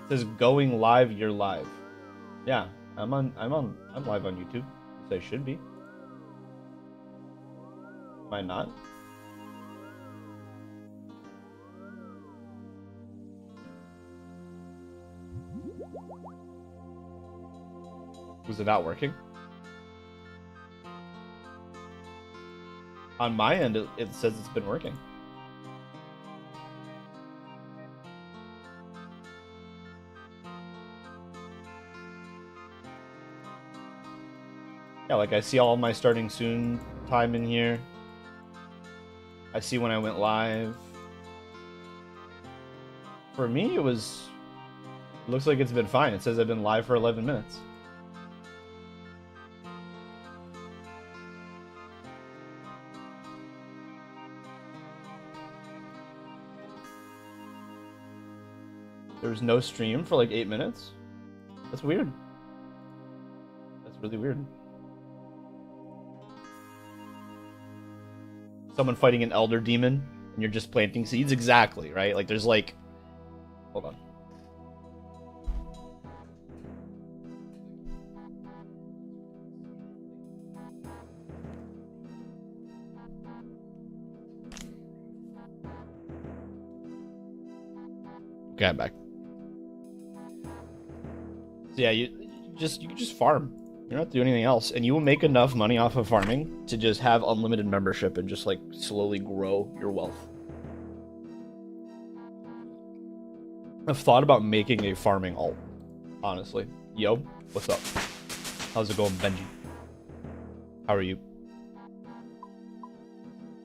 says going live, you're live. Yeah, I'm live on YouTube. So I should be. Am I not? Was it not working? On my end, it says it's been working. Yeah, like I see all my starting soon time in here. I see when I went live. For me, it looks like it's been fine. It says I've been live for 11 minutes. There was no stream for like 8 minutes? That's weird. That's really weird. Someone fighting an elder demon and you're just planting seeds? Exactly, right? Like there's like... Hold on. Okay, I'm back. So yeah, you can just farm. You don't have to do anything else, and you will make enough money off of farming to just have unlimited membership and just like slowly grow your wealth. I've thought about making a farming alt, honestly. Yo, what's up? How's it going, Benji? How are you?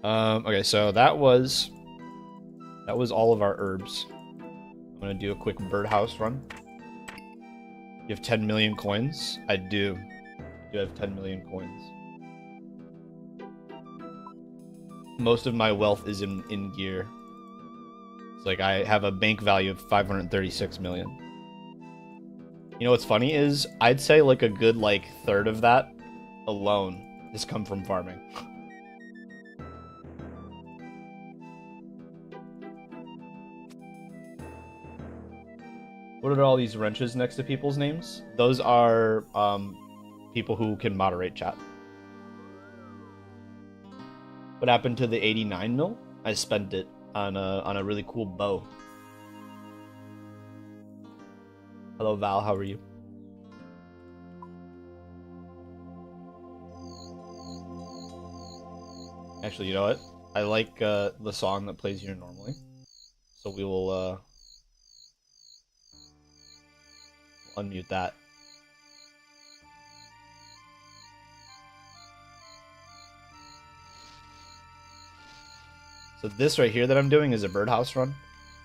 Okay, so that was all of our herbs. I'm gonna do a quick birdhouse run. You have 10 million coins? I do. You have 10 million coins. Most of my wealth is in gear. It's like I have a bank value of 536 million. You know what's funny is I'd say like a good like third of that alone has come from farming. What are all these wrenches next to people's names? Those are people who can moderate chat. What happened to the 89 mil? I spent it on a really cool bow. Hello Val, how are you? Actually, you know what? I like the song that plays here normally, so we will unmute that. So this right here that I'm doing is a birdhouse run.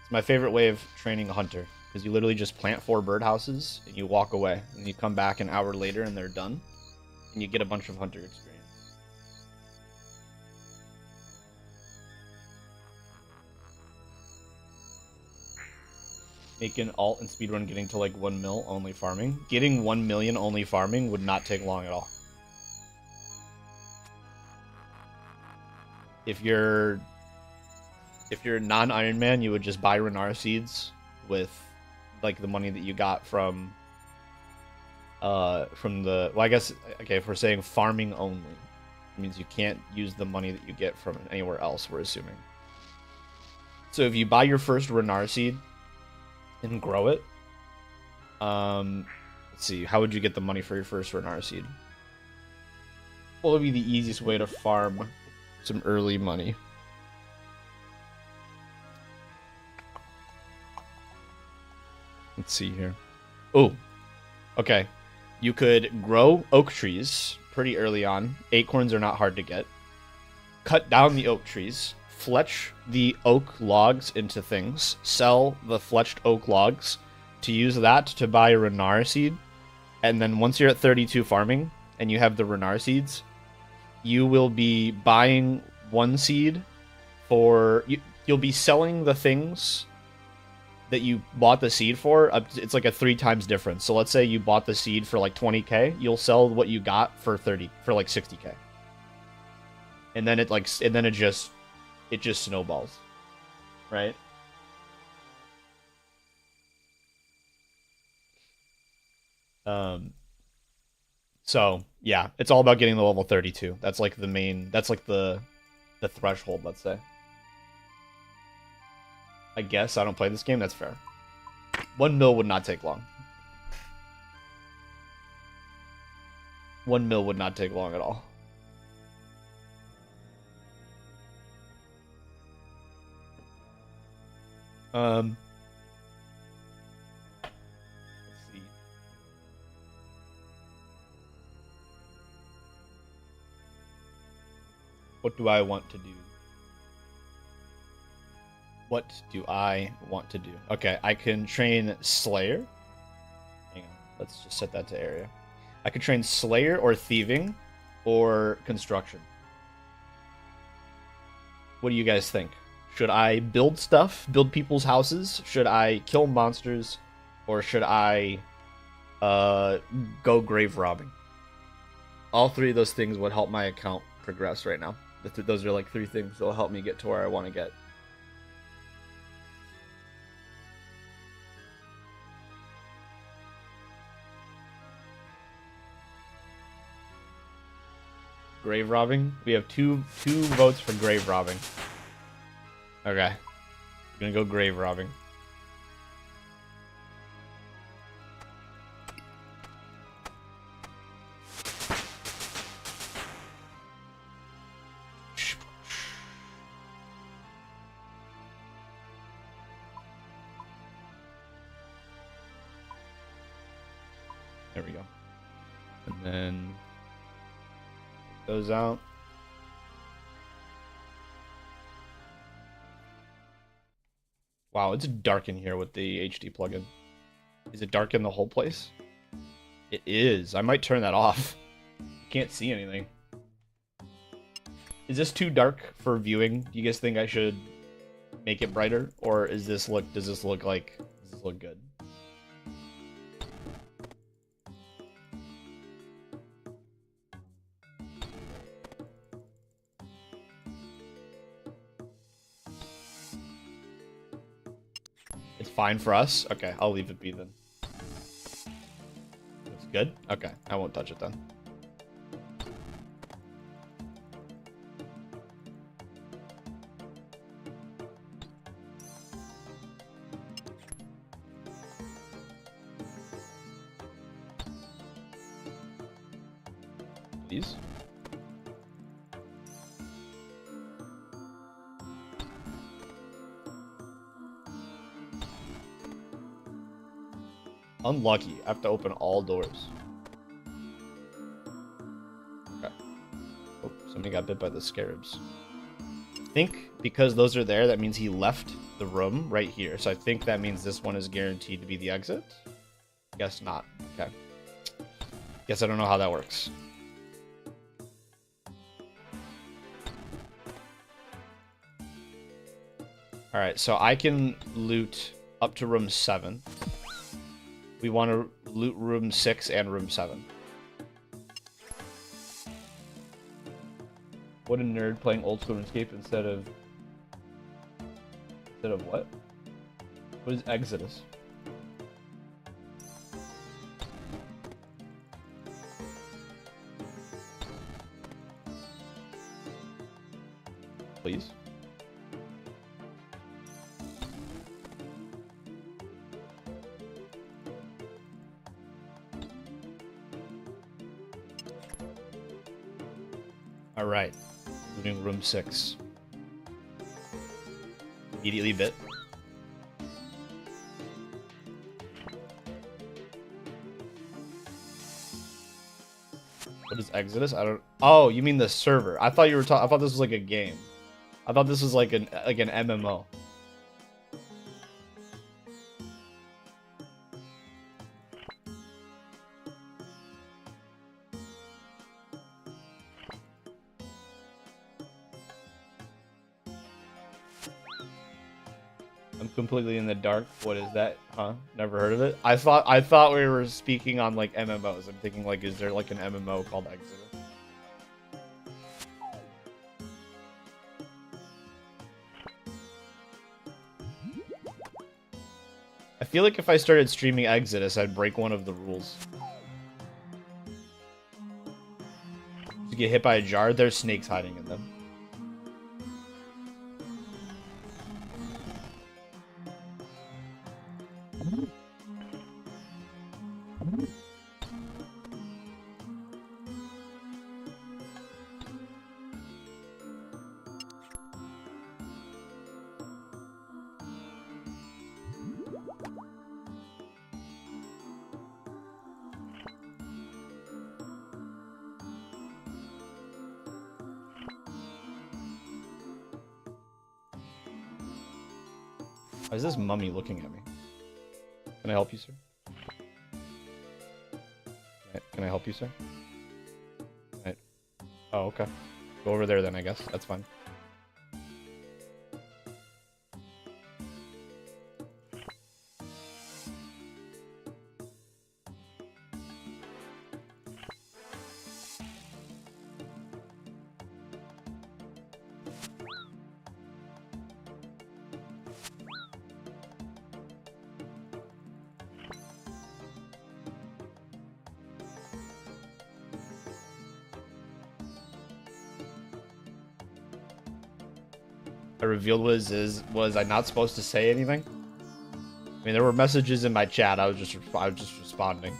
It's my favorite way of training a hunter, because you literally just plant 4 birdhouses and you walk away, and you come back an hour later and they're done, and you get a bunch of hunter experience. Make an alt and speedrun getting to like 1 mil only farming. Getting 1 million only farming would not take long at all. If you're non-Iron Man, you would just buy Renar seeds with like the money that you got from the, well, I guess, okay, if we're saying farming only, it means you can't use the money that you get from anywhere else, we're assuming. So if you buy your first Renar seed and grow it, let's see, how would you get the money for your first Renar seed? What would be the easiest way to farm some early money? Let's see here. Oh, okay. You could grow oak trees pretty early on. Acorns are not hard to get. Cut down the oak trees. Fletch the oak logs into things. Sell the fletched oak logs to use that to buy a Renar seed. And then once you're at 32 farming and you have the Renar seeds, you will be buying 1 seed for... You'll be selling the things that you bought the seed for. It's like a 3 times difference. So let's say you bought the seed for like 20k, you'll sell what you got for like 60k. And then it just snowballs. Right? So yeah, it's all about getting the level 32. That's like the main. That's like the threshold. Let's say. I guess I don't play this game. That's fair. 1 mil would not take long. 1 mil would not take long at all. Let's see. What do I want to do? What do I want to do? Okay, I can train Slayer. Hang on, let's just set that to area. I could train Slayer or Thieving or Construction. What do you guys think? Should I build stuff, build people's houses? Should I kill monsters? Or should I go grave robbing? All three of those things would help my account progress right now. Those are like 3 things that will help me get to where I want to get. Grave robbing? We have two votes for grave robbing. Okay. I'm gonna go grave robbing. There we go. And then those out. Wow, it's dark in here with the HD plugin. Is it dark in the whole place? It is. I might turn that off. Can't see anything. Is this too dark for viewing? Do you guys think I should make it brighter, or does this look good? It's fine for us? Okay, I'll leave it be then. Looks good? Okay, I won't touch it then. Please. Unlucky. I have to open all doors. Okay. Oh, somebody got bit by the scarabs. I think because those are there, that means he left the room right here. So I think that means this one is guaranteed to be the exit. Guess not. Okay. Guess I don't know how that works. Alright, so I can loot up to room 7. We want to loot room 6 and room 7. What a nerd playing old school RuneScape instead of what? What is Exodus? Please. Alright, looting room 6. Immediately bit. What is Exodus? I don't. Oh, you mean the server? I thought you were talking. I thought this was like a game. I thought this was like an MMO. I'm completely in the dark. What is that? Huh? Never heard of it. I thought we were speaking on like MMOs. I'm thinking like, is there like an MMO called Exodus? I feel like if I started streaming Exodus, I'd break one of the rules. get hit by a jar, there's snakes hiding in them. Why is this mummy looking at me? Can I help you, sir? Can I help you, sir? Right. Oh, okay. Go over there then, I guess. That's fine. I revealed was I not supposed to say anything? I mean, there were messages in my chat. I was just responding.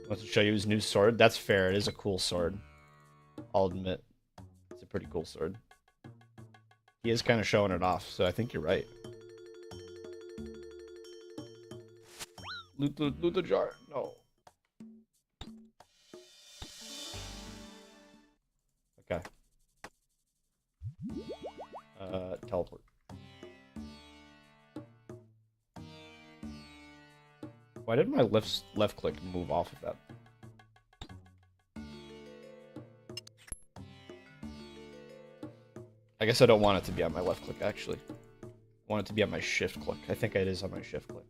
Wants to show you his new sword. That's fair. It is a cool sword. I'll admit. It's a pretty cool sword. He is kind of showing it off, so I think you're right. Loot the jar. No. Okay. Teleport. Why did my left click move off of that? I guess I don't want it to be on my left click, actually. I want it to be on my shift click. I think it is on my shift click.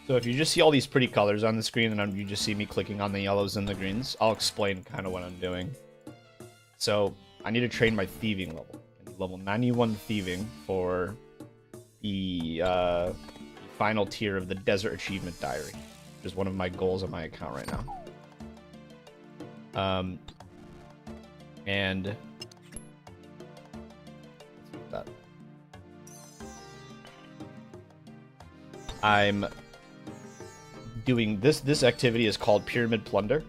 So if you just see all these pretty colors on the screen and you just see me clicking on the yellows and the greens, I'll explain kind of what I'm doing. So I need to train my thieving level. I need level 91 thieving for the final tier of the Desert Achievement Diary, which is one of my goals on my account right now. And let's do that. I'm doing this activity is called Pyramid Plunder.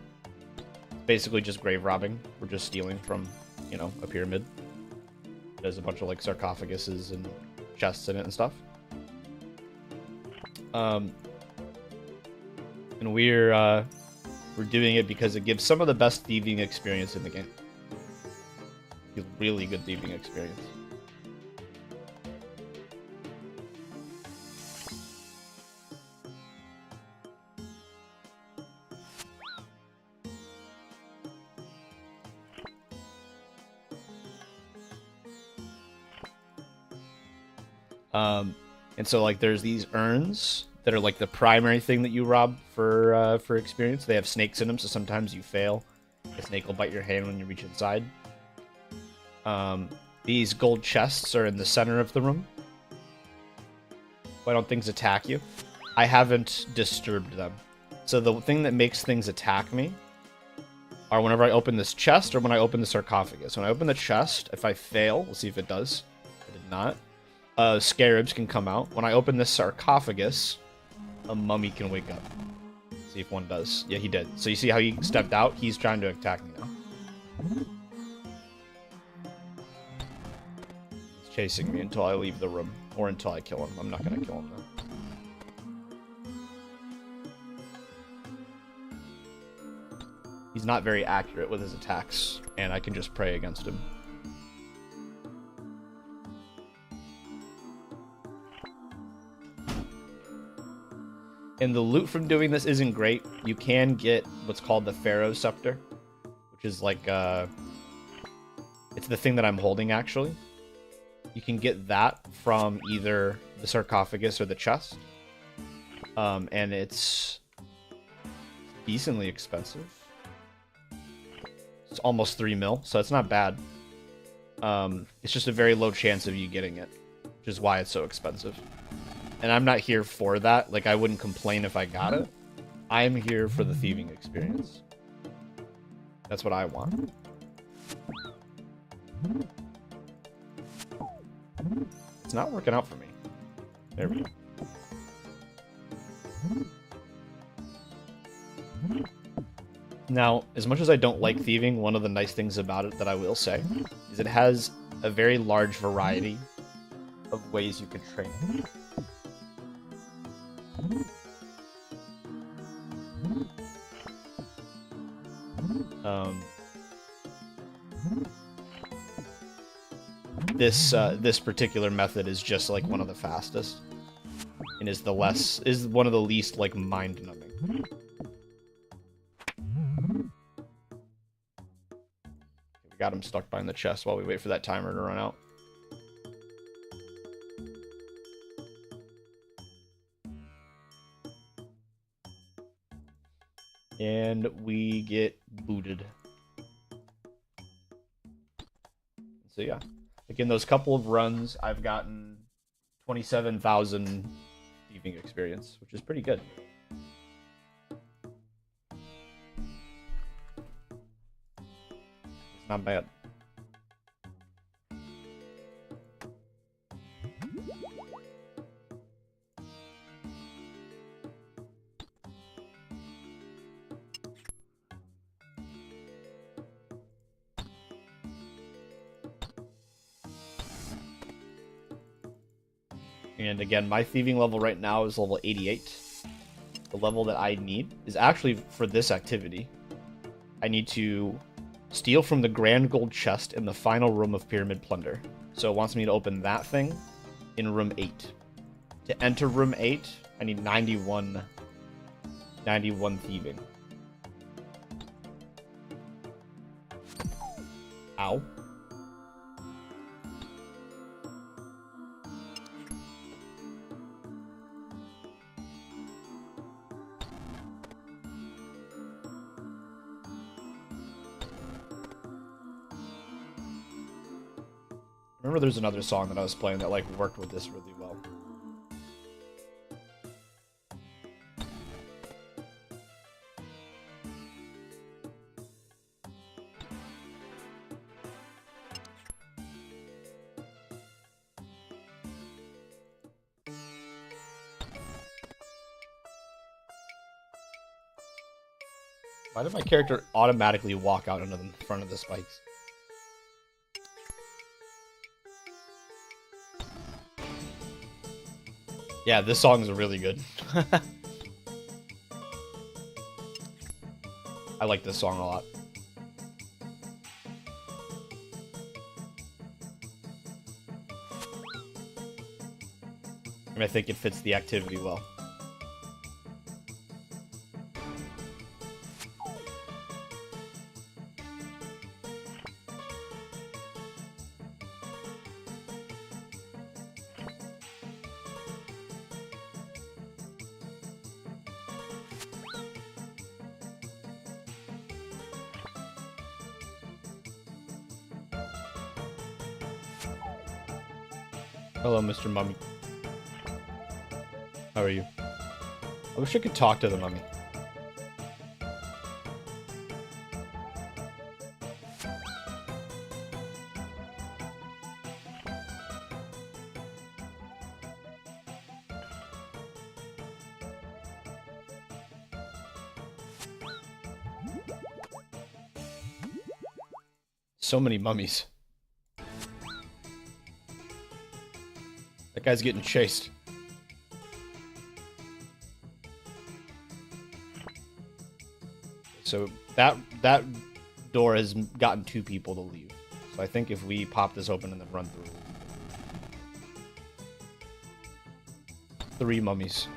Basically just grave robbing. We're just stealing from, you know, a pyramid. There's a bunch of like sarcophaguses and chests in it and stuff. And we're doing it because it gives some of the best thieving experience in the game. Really good thieving experience. And so like there's these urns that are like the primary thing that you rob for experience. They have snakes in them, so sometimes you fail. The snake will bite your hand when you reach inside. These gold chests are in the center of the room. Why don't things attack you? I haven't disturbed them. So the thing that makes things attack me are whenever I open this chest or when I open the sarcophagus. When I open the chest, if I fail, we'll see if it does. I did not. Scarabs can come out. When I open this sarcophagus, a mummy can wake up. See if one does. Yeah, he did. So you see how he stepped out? He's trying to attack me now. He's chasing me until I leave the room. Or until I kill him. I'm not going to kill him, though. He's not very accurate with his attacks, and I can just pray against him. And the loot from doing this isn't great. You can get what's called the Pharaoh Scepter, which is like, it's the thing that I'm holding, actually. You can get that from either the sarcophagus or the chest. And it's decently expensive. It's almost 3 mil, so it's not bad. It's just a very low chance of you getting it, which is why it's so expensive. And I'm not here for that. Like, I wouldn't complain if I got it. I'm here for the thieving experience. That's what I want. It's not working out for me. There we go. Now, as much as I don't like thieving, one of the nice things about it that I will say is it has a very large variety of ways you can train it. This particular method is just like one of the fastest, and is one of the least like mind-numbing. We got him stuck behind the chest while we wait for that timer to run out. And we get booted. So yeah. Like in those couple of runs, I've gotten 27,000 thieving experience, which is pretty good. It's not bad. And again, my thieving level right now is level 88. The level that I need is actually for this activity. I need to steal from the grand gold chest in the final room of Pyramid Plunder. So it wants me to open that thing in room 8. To enter room 8, I need 91 thieving. Ow. Remember there's another song that I was playing that like worked with this really well. Why did my character automatically walk out into the front of the spikes? Yeah, this song is really good. I like this song a lot. And I think it fits the activity well. Hello, Mr. Mummy. How are you? I wish I could talk to the mummy. so many mummies. That guy's getting chased. So that door has gotten 2 people to leave. So I think if we pop this open and then run through. 3 mummies.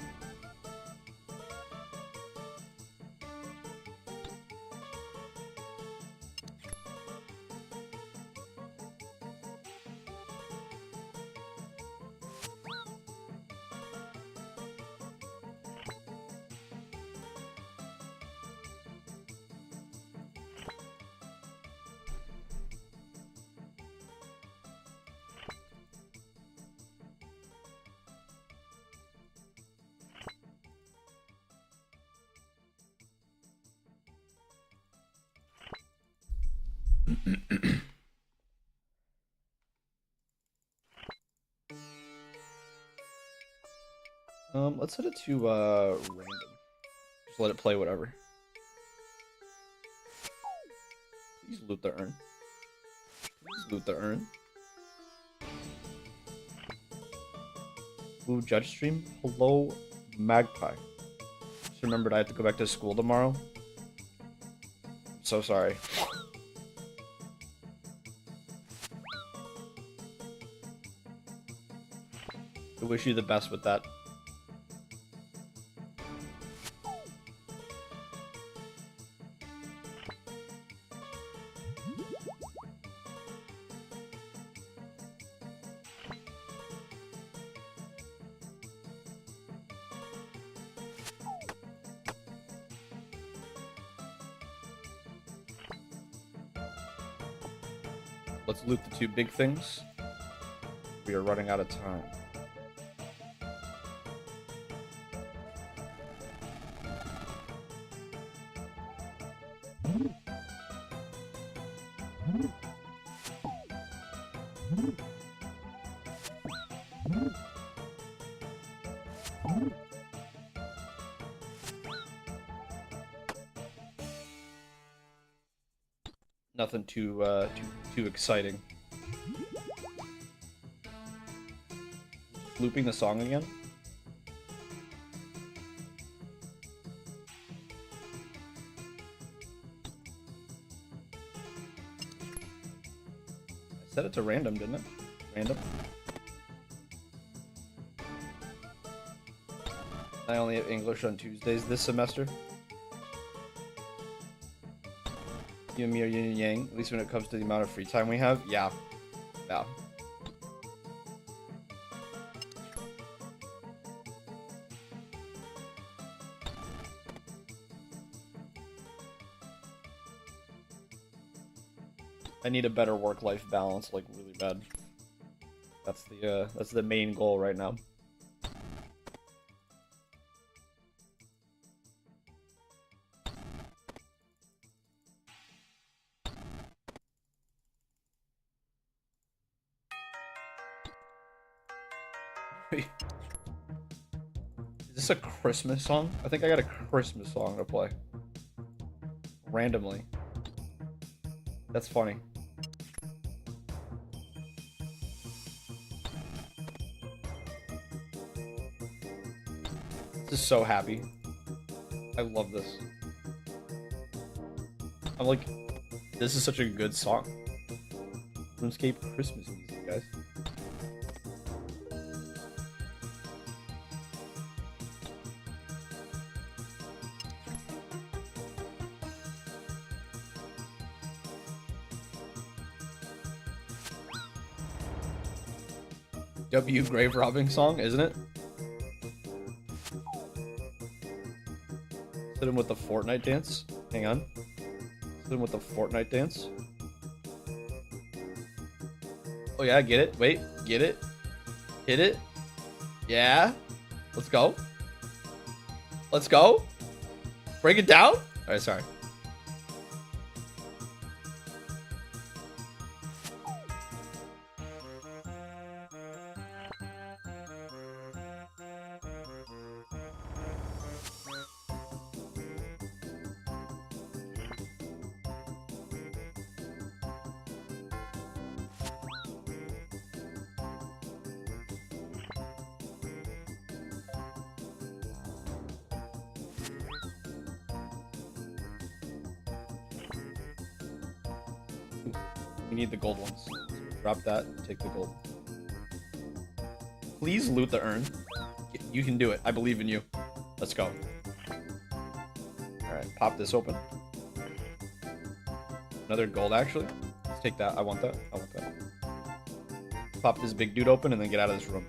Let's set it to random. Just let it play whatever. Please loot the urn. Please loot the urn. Ooh, judge stream. Hello, Magpie. Just remembered I have to go back to school tomorrow. I'm so sorry. I wish you the best with that. Let's loot the 2 big things. We are running out of time. Nothing too exciting. Looping the song again? I set it to random, didn't it? Random. I only have English on Tuesdays this semester. You and me are yin and yang, at least when it comes to the amount of free time we have. Yeah. Yeah. I need a better work-life balance, like really bad. That's the main goal right now. Is this a Christmas song? I think I got a Christmas song to play. Randomly. That's funny. This is so happy. I love this. I'm like, this is such a good song. RuneScape Christmas music, guys. W grave robbing song, isn't it? Hit him with the Fortnite dance. Hang on. Hit him with the Fortnite dance. Oh yeah, get it. Wait, get it. Hit it. Yeah. Let's go. Let's go. Break it down. Alright, sorry. We need the gold ones. Drop that, take the gold. Please loot the urn. You can do it. I believe in you. Let's go. Alright, pop this open. Another gold, actually. Let's take that. I want that. I want that. Pop this big dude open and then get out of this room.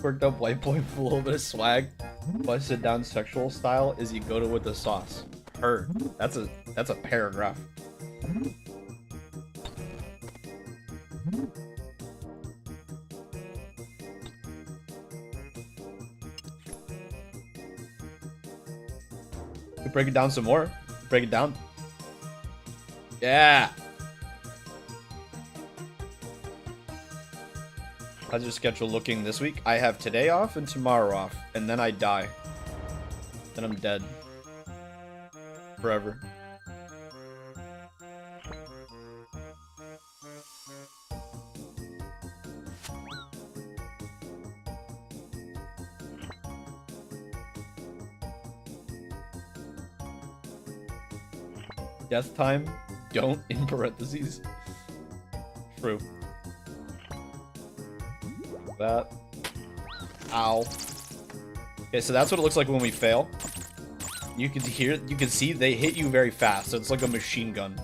Worked up white boy with a little bit of swag. Busted down sexual style is you go to with the sauce. Her. That's a paragraph. We break it down some more. Break it down. Yeah. How's your schedule looking this week? I have today off and tomorrow off, and then I die. Then I'm dead. Forever. Death time, don't in parentheses. True. That. Ow. Okay, so that's what it looks like when we fail. You can hear, you can see they hit you very fast, so it's like a machine gun.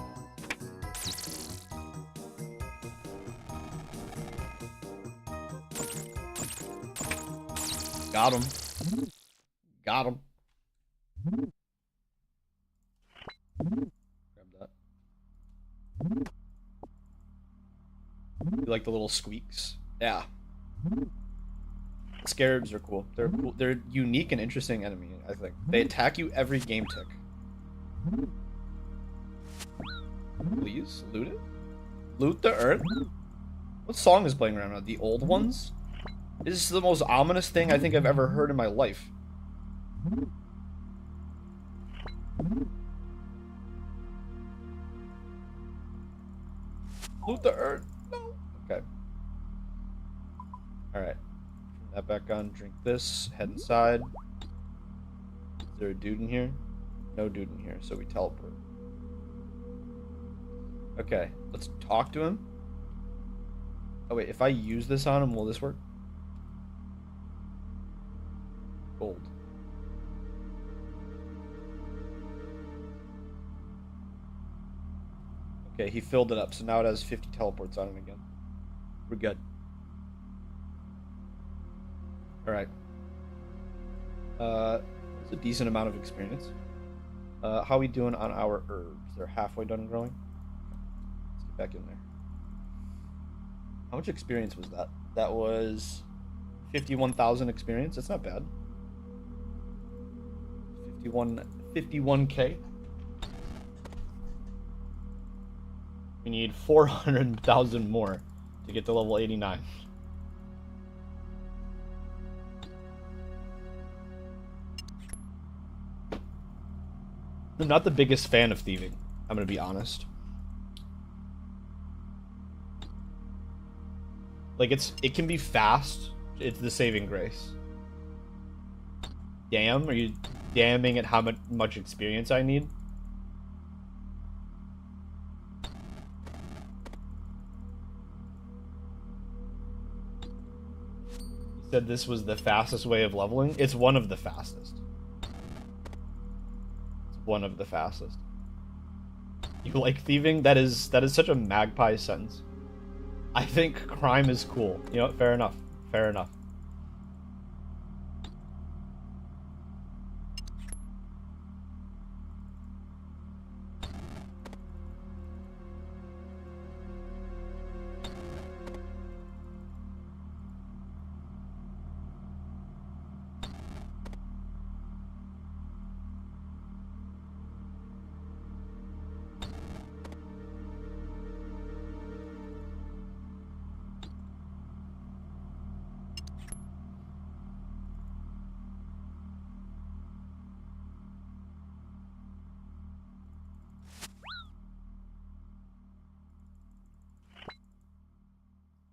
Got him. Got him. Grab that. You like the little squeaks? Yeah. Scarabs are cool. They're cool. They're unique and interesting enemy, I think. They attack you every game tick. Please, loot it. Loot the earth? What song is playing right now? The old ones? This is the most ominous thing I think I've ever heard in my life. Loot the earth. No. Okay. Alright. Turn that back on. Drink this. Head inside. Is there a dude in here? No dude in here, so we teleport. Okay. Let's talk to him. Oh wait, if I use this on him, will this work? Gold. Okay, he filled it up, so now it has 50 teleports on it again. We're good. Alright. It's a decent amount of experience. How are we doing on our herbs? They're halfway done growing? Let's get back in there. How much experience was that? That was 51,000 experience. That's not bad. 51K. We need 400,000 more to get to level 89. I'm not the biggest fan of thieving, I'm gonna be honest. Like, it can be fast. It's the saving grace. Damn, are you damning at how much experience I need? You said this was the fastest way of leveling? It's one of the fastest. It's one of the fastest. You like thieving? That is such a magpie sentence. I think crime is cool. You know what? Fair enough. Fair enough.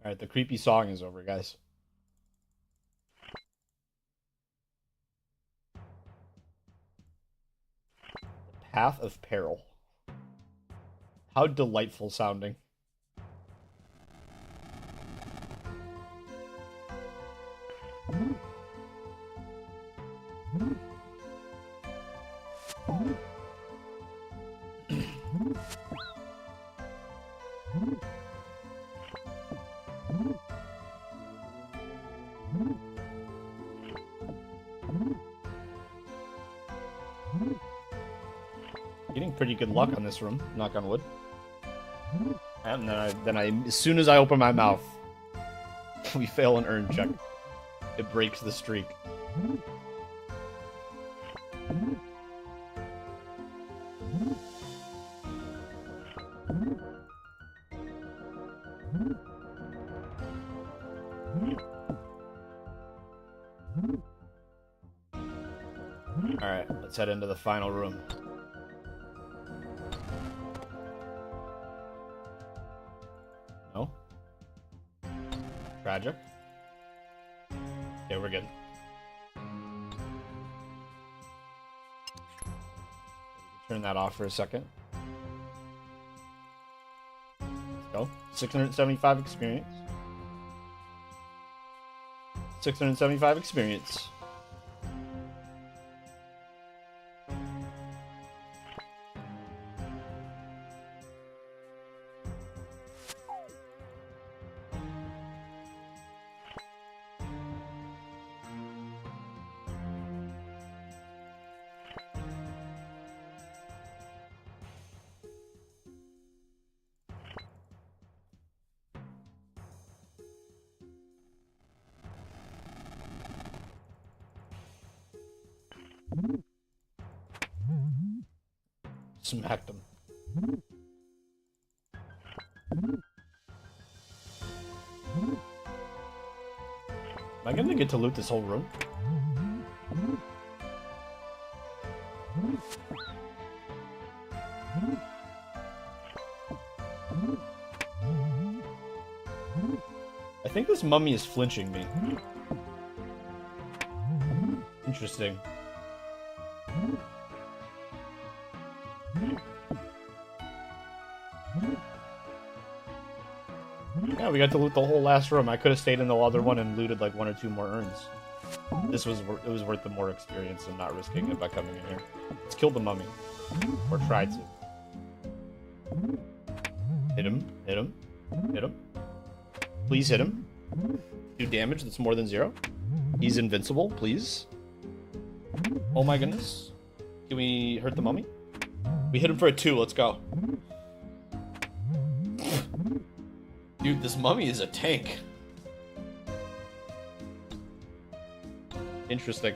Alright, the creepy song is over, guys. Path of Peril. How delightful sounding. Getting pretty good luck on this room, knock on wood. And then as soon as I open my mouth, we fail an earn check. It breaks the streak. Alright, let's head into the final room. No? Tragic? Okay, we're good. Turn that off for a second. Let's go. 675 experience. 675 experience. Smacked him. Am I gonna get to loot this whole room? I think this mummy is flinching me. Interesting. Yeah, we got to loot the whole last room. I could have stayed in the other one and looted like 1 or 2 more urns. It was worth the more experience and not risking it by coming in here. Let's kill the mummy. Or try to. Hit him. Hit him. Hit him. Please hit him. Do damage that's more than 0. He's invincible, please. Oh my goodness. Can we hurt the mummy? We hit him for a 2, let's go. Dude, this mummy is a tank. Interesting.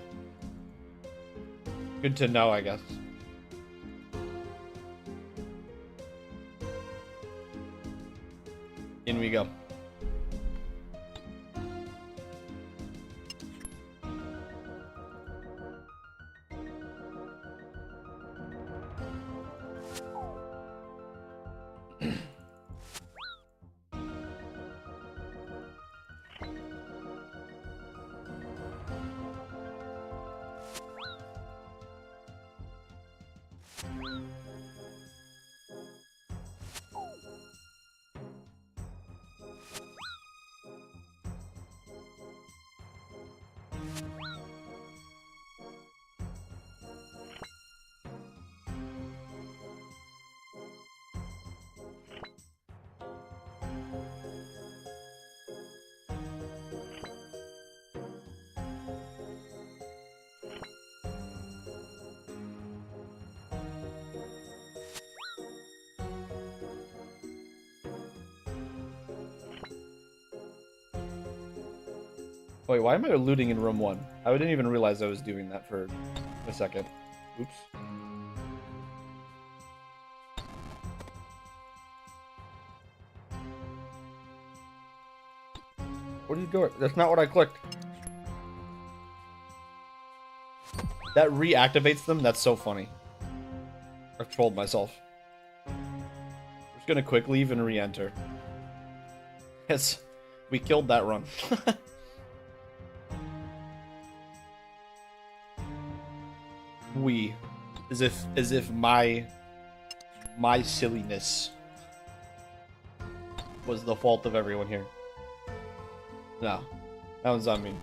Good to know, I guess. In we go. Wait, why am I looting in room 1? I didn't even realize I was doing that for a second. Oops. Where did you go? That's not what I clicked. That reactivates them? That's so funny. I've trolled myself. I'm just gonna quick leave and re-enter. Yes, we killed that run. We As if my silliness was the fault of everyone here. No, that one's on me.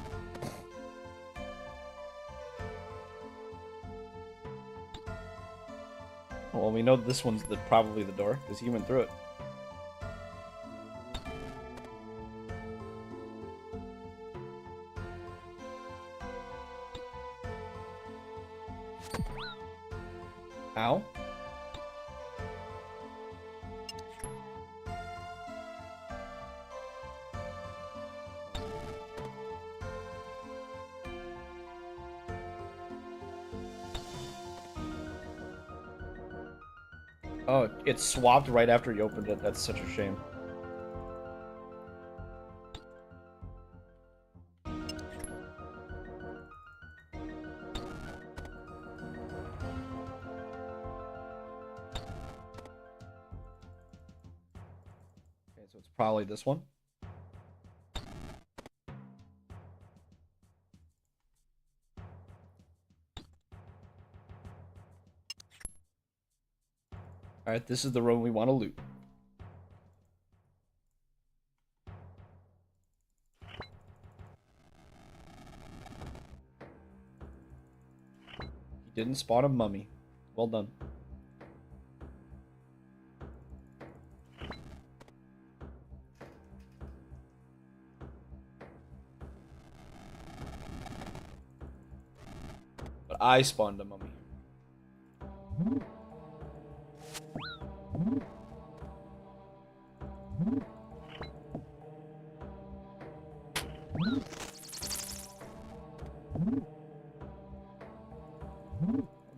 Well, we know this one's probably the door because he went through it. Ow. Oh, it swapped right after you opened it. That's such a shame. Okay, so it's probably this one. Alright, this is the room we want to loot. He didn't spawn a mummy. Well done. But I spawned a mummy.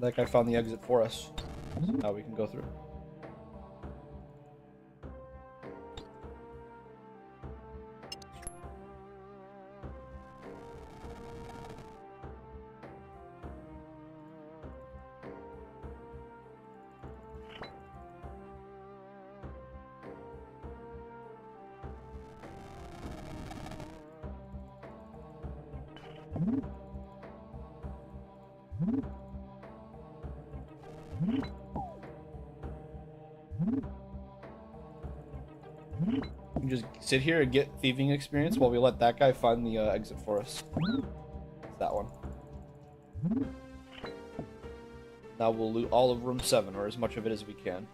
That guy found the exit for us. So now we can go through. Just sit here and get thieving experience while we let that guy find the exit for us. It's that one. Now we'll loot all of room 7, or as much of it as we can.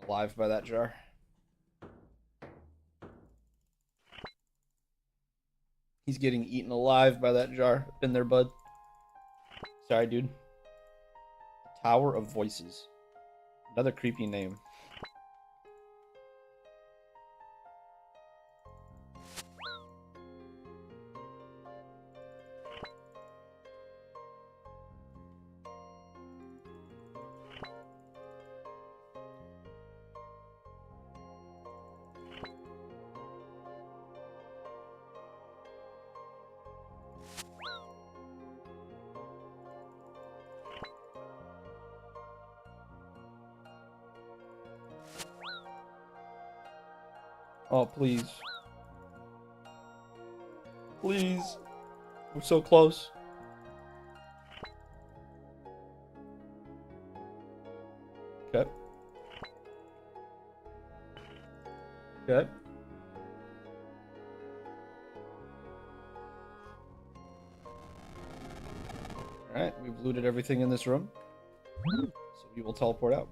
Alive by that jar. He's getting eaten alive by that jar. Been there, bud. Sorry, dude. Tower of Voices. Another creepy name. Oh, please. Please. We're so close. Okay. Okay. Alright, we've looted everything in this room. So we will teleport out.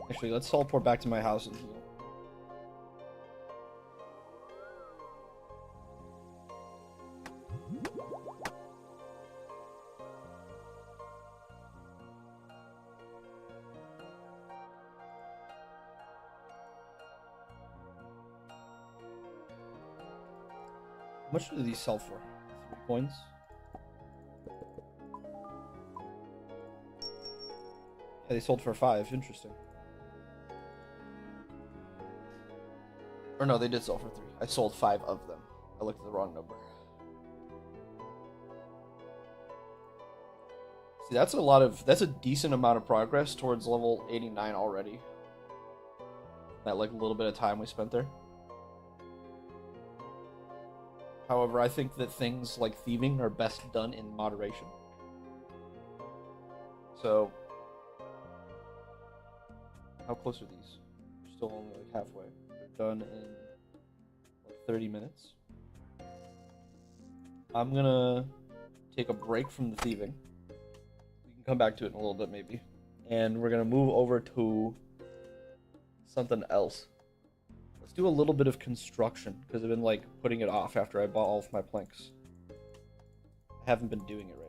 Actually, let's teleport back to my house and heal. How much do these sell for? 3 coins? Yeah, they sold for 5. Interesting. Or no, they did sell for 3. I sold 5 of them. I looked at the wrong number. See, that's a decent amount of progress towards level 89 already. That like little bit of time we spent there. However, I think that things like thieving are best done in moderation. So, how close are these? We're still only like halfway. They're done in like 30 minutes. I'm gonna take a break from the thieving. We can come back to it in a little bit maybe. And we're gonna move over to something else. Let's do a little bit of construction, because I've been like putting it off after I bought all of my planks. I haven't been doing it right.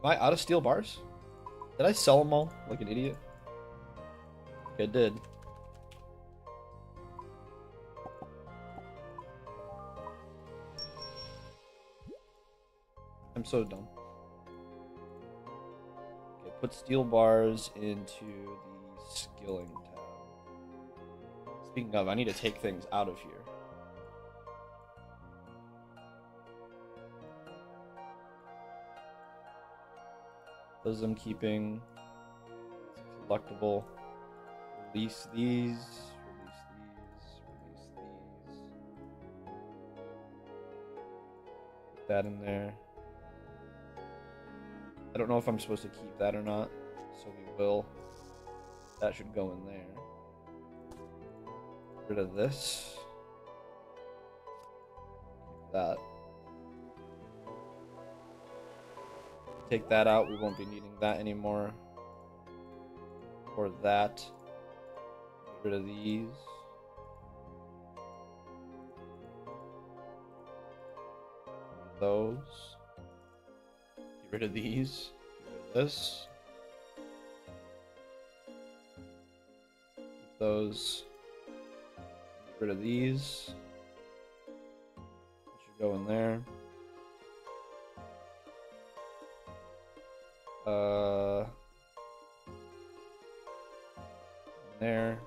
Am I out of steel bars? Did I sell them all like an idiot? I did. I'm so dumb. Okay, put steel bars into the skilling tab. Speaking of, I need to take things out of here. Those I'm keeping. Collectible. Release these. Release these. Release these. Put that in there. I don't know if I'm supposed to keep that or not, so we will. That should go in there. Get rid of this. Keep that. Take that out, we won't be needing that anymore. Or that. Get rid of these. Get rid of those. Get rid of these. Get rid of this. Keep those. Get rid of these. That should go in there. There.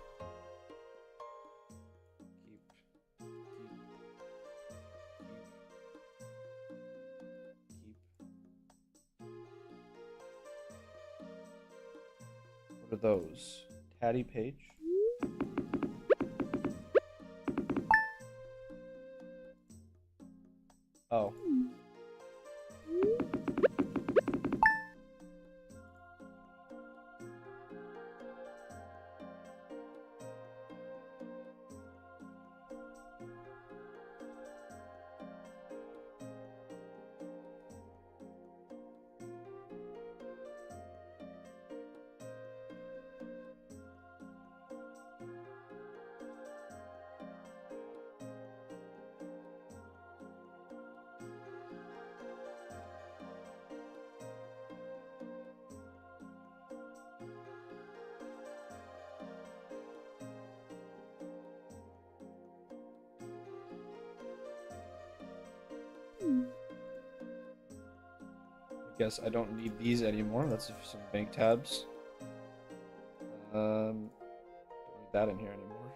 What are those? Tatty page. Oh. Guess I don't need these anymore. That's some bank tabs. Don't need that in here anymore.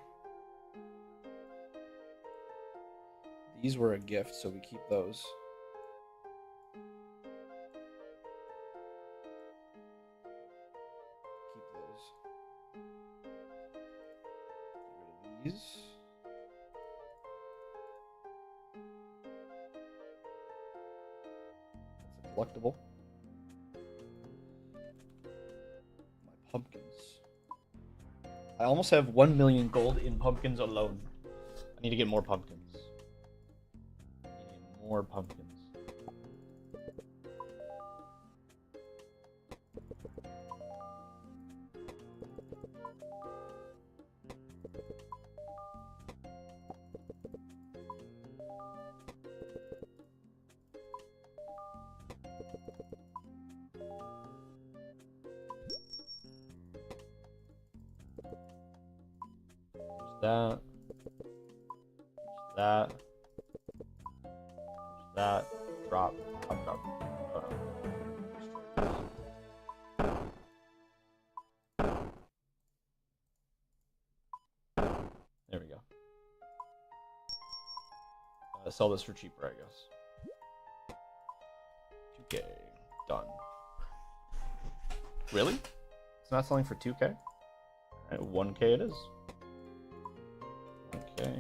These were a gift, so we keep those. Keep those. Get rid of these. That's a collectible. Pumpkins. I almost have 1 million gold in pumpkins alone. I need to get more pumpkins. I need more pumpkins. That. that. That. Drop. Drop, drop. There we go. Sell this for cheaper, I guess. 2K. Done. Really? It's not selling for 2K? Alright, 1K it is. Okay.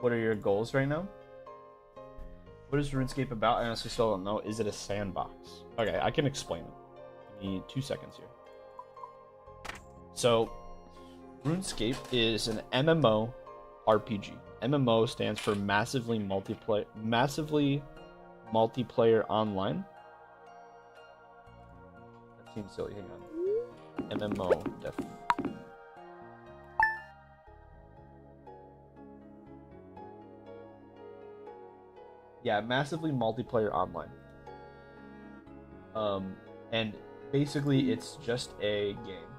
What are your goals right now? What is RuneScape about? I honestly still don't know. Is it a sandbox? Okay, I can explain it. Give me 2 seconds here. So, RuneScape is an MMO RPG. MMO stands for massively multiplayer online. That seems silly. Hang on. MMO def. Yeah, massively multiplayer online. And basically it's just a game.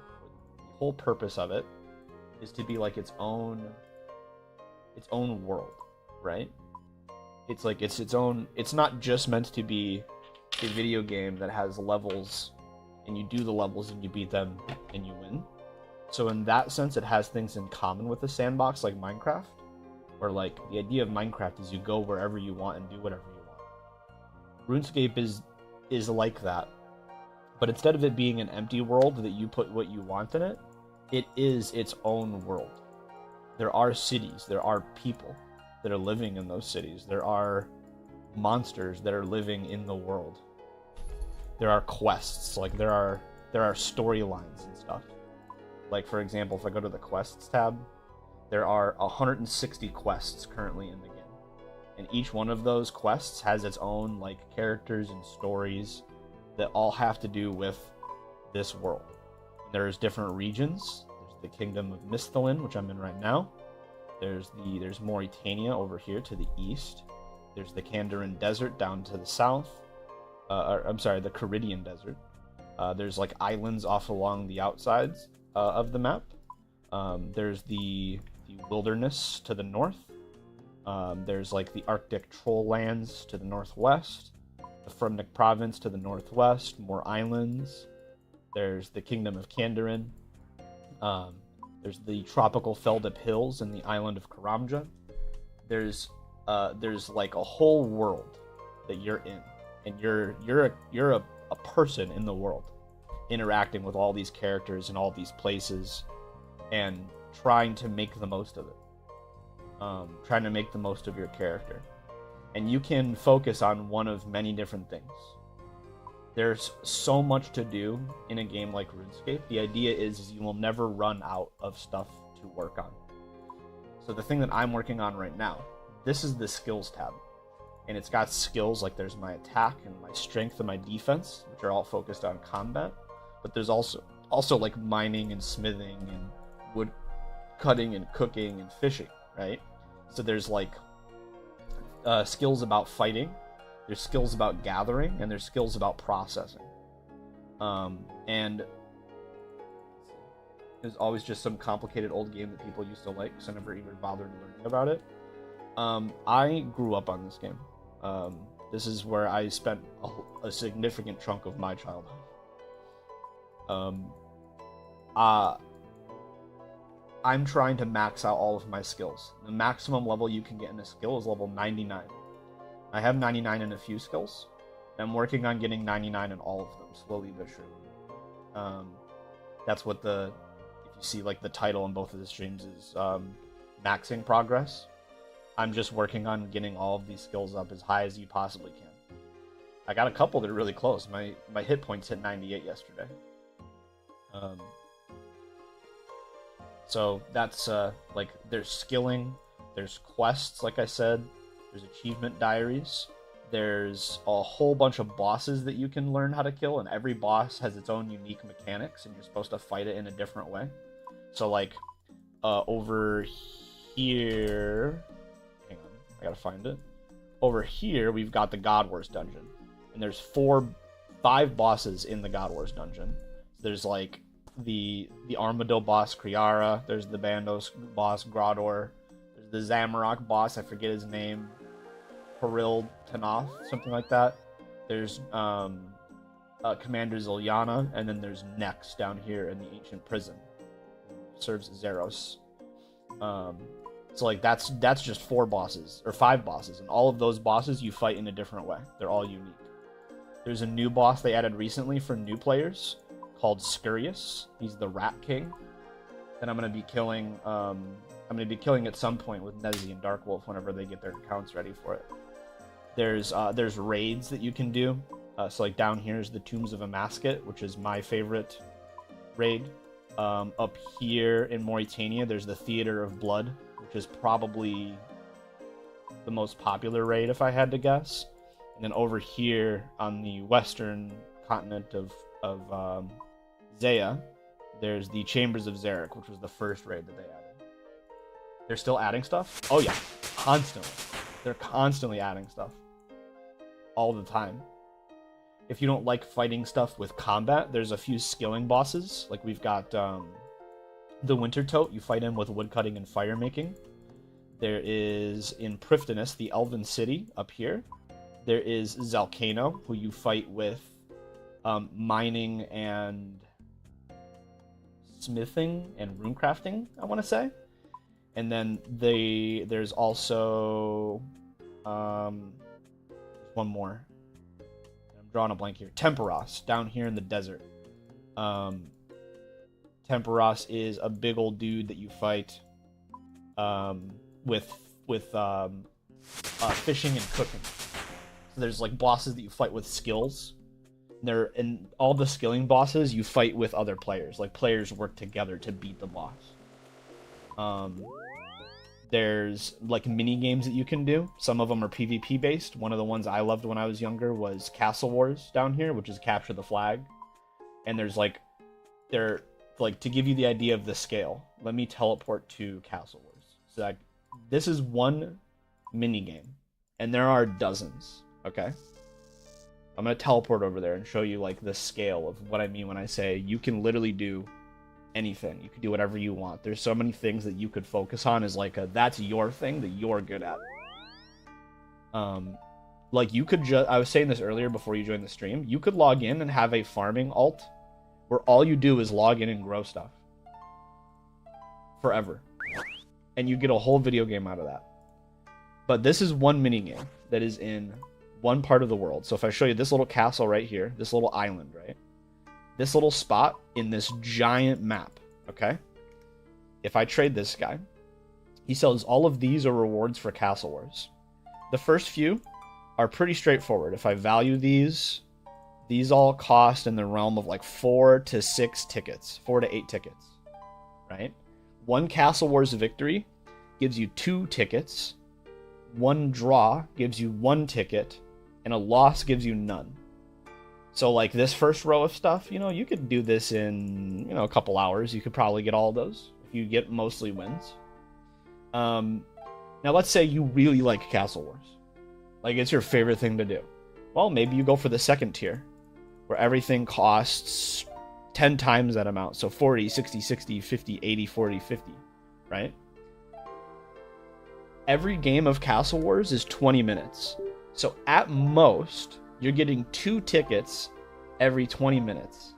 The whole purpose of it is to be like its own world, right? It's like its own. It's not just meant to be a video game that has levels and you do the levels and you beat them and you win. So in that sense it has things in common with a sandbox like Minecraft. Or like the idea of Minecraft is you go wherever you want and do whatever you want. RuneScape is like that, but instead of it being an empty world that you put what you want in it, it is its own world. There are cities, there are people that are living in those cities. There are monsters that are living in the world. There are quests, like there are storylines and stuff. Like for example, if I go to the quests tab, there are 160 quests currently in the game. And each one of those quests has its own like characters and stories that all have to do with this world. And there's different regions. There's the Kingdom of Misthalin, which I'm in right now. There's Mauritania over here to the east. There's the Kandarin Desert down to the south. The Caridian Desert. There's like islands off along the outsides of the map. There's the wilderness to the north. There's like the Arctic troll lands to the northwest, the Frumnik province to the northwest, more islands. There's the Kingdom of Kandarin. There's the tropical Feldip Hills and the island of Karamja. There's like a whole world that you're in, and you're a person in the world, interacting with all these characters and all these places, and trying to make the most of it. Trying to make the most of your character. And you can focus on one of many different things. There's so much to do in a game like RuneScape. The idea is you will never run out of stuff to work on. So the thing that I'm working on right now, this is the skills tab. And it's got skills like there's my attack and my strength and my defense, which are all focused on combat. But there's also like mining and smithing and wood cutting and cooking and fishing, right? So there's like skills about fighting, there's skills about gathering, and there's skills about processing. And there's always just some complicated old game that people used to like, so I never even bothered learning about it. I grew up on this game. This is where I spent a significant chunk of my childhood. I'm trying to max out all of my skills. The maximum level you can get in a skill is level 99. I have 99 in a few skills. I'm working on getting 99 in all of them, slowly but surely. That's what if you see like the title in both of the streams is maxing progress. I'm just working on getting all of these skills up as high as you possibly can. I got a couple that are really close. My hit points hit 98 yesterday. So that's like there's skilling, there's quests, like I said, there's achievement diaries, there's a whole bunch of bosses that you can learn how to kill, and every boss has its own unique mechanics, and you're supposed to fight it in a different way. So like over here, hang on, I gotta find it. Over here we've got the God Wars dungeon, and there's 5 bosses in the God Wars dungeon. So there's like the Armadillo boss Kriara. There's the Bandos boss Grador. There's the Zamorak boss. I forget his name. Peril Tanoth, something like that. There's Commander Zilyana, and then there's Nex down here in the ancient prison. Serves Zeros. So like that's just 4 bosses or 5 bosses, and all of those bosses you fight in a different way. They're all unique. There's a new boss they added recently for new players called Scurious. He's the Rat King. That I'm gonna be killing. I'm gonna be killing at some point with Nezzy and Darkwolf whenever they get their accounts ready for it. There's raids that you can do. So like down here is the Tombs of Amasket, which is my favorite raid. Up here in Mauritania, there's the Theater of Blood, which is probably the most popular raid if I had to guess. And then over here on the western continent of Zaya, there's the Chambers of Zarek, which was the first raid that they added. They're still adding stuff? Oh yeah, constantly. They're constantly adding stuff. All the time. If you don't like fighting stuff with combat, there's a few skilling bosses. Like we've got the Winter Tote, you fight him with woodcutting and fire making. There is in Prifddinas, the Elven City up here. There is Zalcano, who you fight with mining and smithing and runecrafting, I want to say. And then there's also one more. I'm drawing a blank here. Temperos, down here in the desert. Temperos is a big old dude that you fight with fishing and cooking. So there's like bosses that you fight with skills. And all the skilling bosses you fight with other players. Like players work together to beat the boss. There's like mini games that you can do. Some of them are PvP based. One of the ones I loved when I was younger was Castle Wars down here, which is capture the flag. And there's like, to give you the idea of the scale, let me teleport to Castle Wars. So like, this is one mini game, and there are dozens. Okay, I'm gonna teleport over there and show you like the scale of what I mean when I say you can literally do anything. You can do whatever you want. There's so many things that you could focus on as like that's your thing that you're good at. Like you could I was saying this earlier before you joined the stream, you could log in and have a farming alt where all you do is log in and grow stuff forever, and you get a whole video game out of that. But this is one mini game that is in one part of the world. So if I show you this little castle right here, this little island, right? This little spot in this giant map, okay? If I trade this guy, he sells all of these are rewards for Castle Wars. The first few are pretty straightforward. If I value these all cost in the realm of like 4 to 6 tickets, 4 to 8 tickets, right? One Castle Wars victory gives you 2 tickets, one draw gives you 1 ticket, and a loss gives you none. So like this first row of stuff, you could do this in, a couple hours. You could probably get all of those if you get mostly wins. Now let's say you really like Castle Wars. Like it's your favorite thing to do. Well, maybe you go for the second tier where everything costs 10 times that amount. So 40, 60, 60, 50, 80, 40, 50, right? Every game of Castle Wars is 20 minutes. So at most, you're getting 2 tickets every 20 minutes.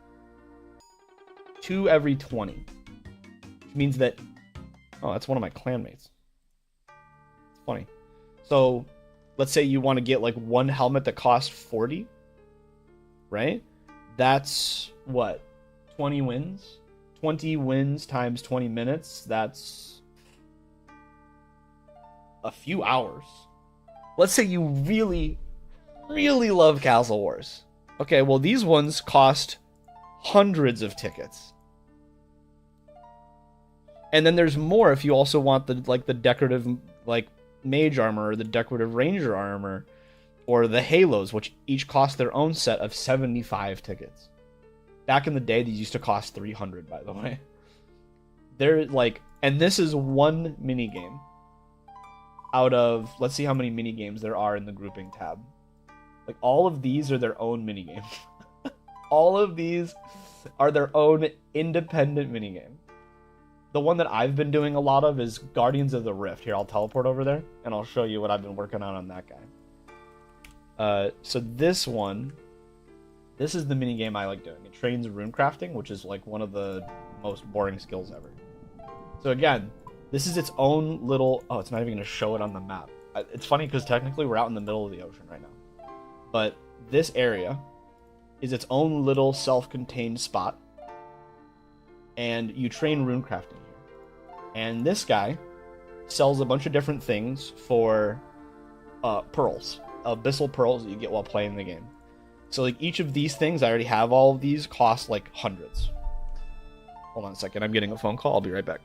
2 every 20. Which means that... Oh, that's one of my clanmates. It's funny. So, let's say you want to get like one helmet that costs 40. Right? That's, what? 20 wins? 20 wins times 20 minutes. That's... a few hours. Let's say you really love Castle Wars. Okay, well these ones cost hundreds of tickets. And then there's more if you also want the decorative mage armor or the decorative ranger armor or the halos, which each cost their own set of 75 tickets. Back in the day, these used to cost 300, by the way. They're and this is one mini game out of, let's see how many mini games there are in the grouping tab. Like all of these are their own mini game. All of these are their own independent minigame. The one that I've been doing a lot of is Guardians of the Rift. Here, I'll teleport over there, and I'll show you what I've been working on that guy. So this one, this is the minigame I like doing. It trains rune crafting, which is like one of the most boring skills ever. So again, this is its own little... Oh, it's not even going to show it on the map. It's funny because technically we're out in the middle of the ocean right now. But this area is its own little self-contained spot. And you train rune crafting here. And this guy sells a bunch of different things for pearls. Abyssal pearls that you get while playing the game. So like each of these things, I already have all of these, cost like hundreds. Hold on a second, I'm getting a phone call. I'll be right back.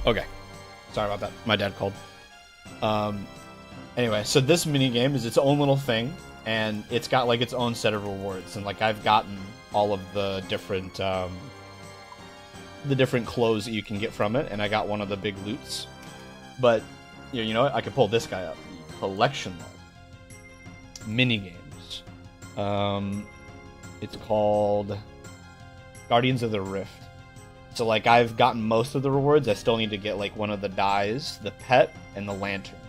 Okay. Sorry about that. My dad called. Um, anyway, so this mini game is its own little thing, and it's got like its own set of rewards. And like I've gotten all of the different clothes that you can get from it, and I got one of the big loots. But you know what? I could pull this guy up. Collection mode. Mini games. It's called Guardians of the Rift. So like I've gotten most of the rewards. I still need to get like one of the dyes, the pet, and the lantern.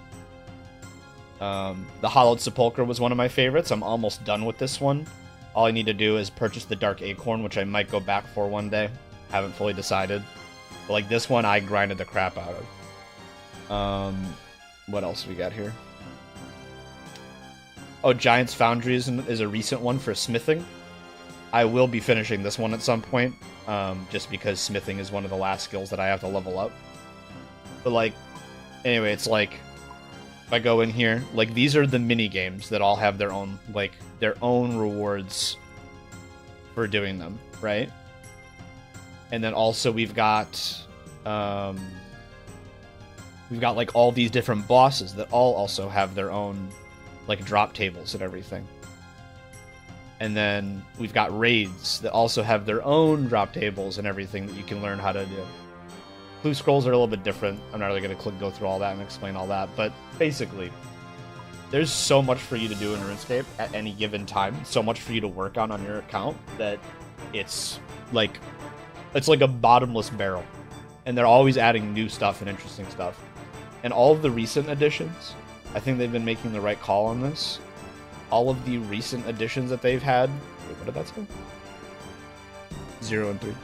The Hollowed Sepulchre was one of my favorites. I'm almost done with this one. All I need to do is purchase the Dark Acorn, which I might go back for one day. Haven't fully decided. But like this one, I grinded the crap out of. What else we got here? Oh, Giant's Foundry is a recent one for smithing. I will be finishing this one at some point, just because smithing is one of the last skills that I have to level up. But like, anyway, it's like, if I go in here, like these are the mini games that all have their own rewards for doing them, right? And then also we've got like all these different bosses that all also have their own like drop tables and everything. And then we've got raids that also have their own drop tables and everything that you can learn how to do. Clue scrolls are a little bit different. I'm not really going to go through all that and explain all that, but basically, there's so much for you to do in RuneScape at any given time, so much for you to work on your account that it's like a bottomless barrel. And they're always adding new stuff and interesting stuff. And all of the recent additions, I think they've been making the right call on this. All of the recent additions that they've had... Wait, what did that say? 0 and 3.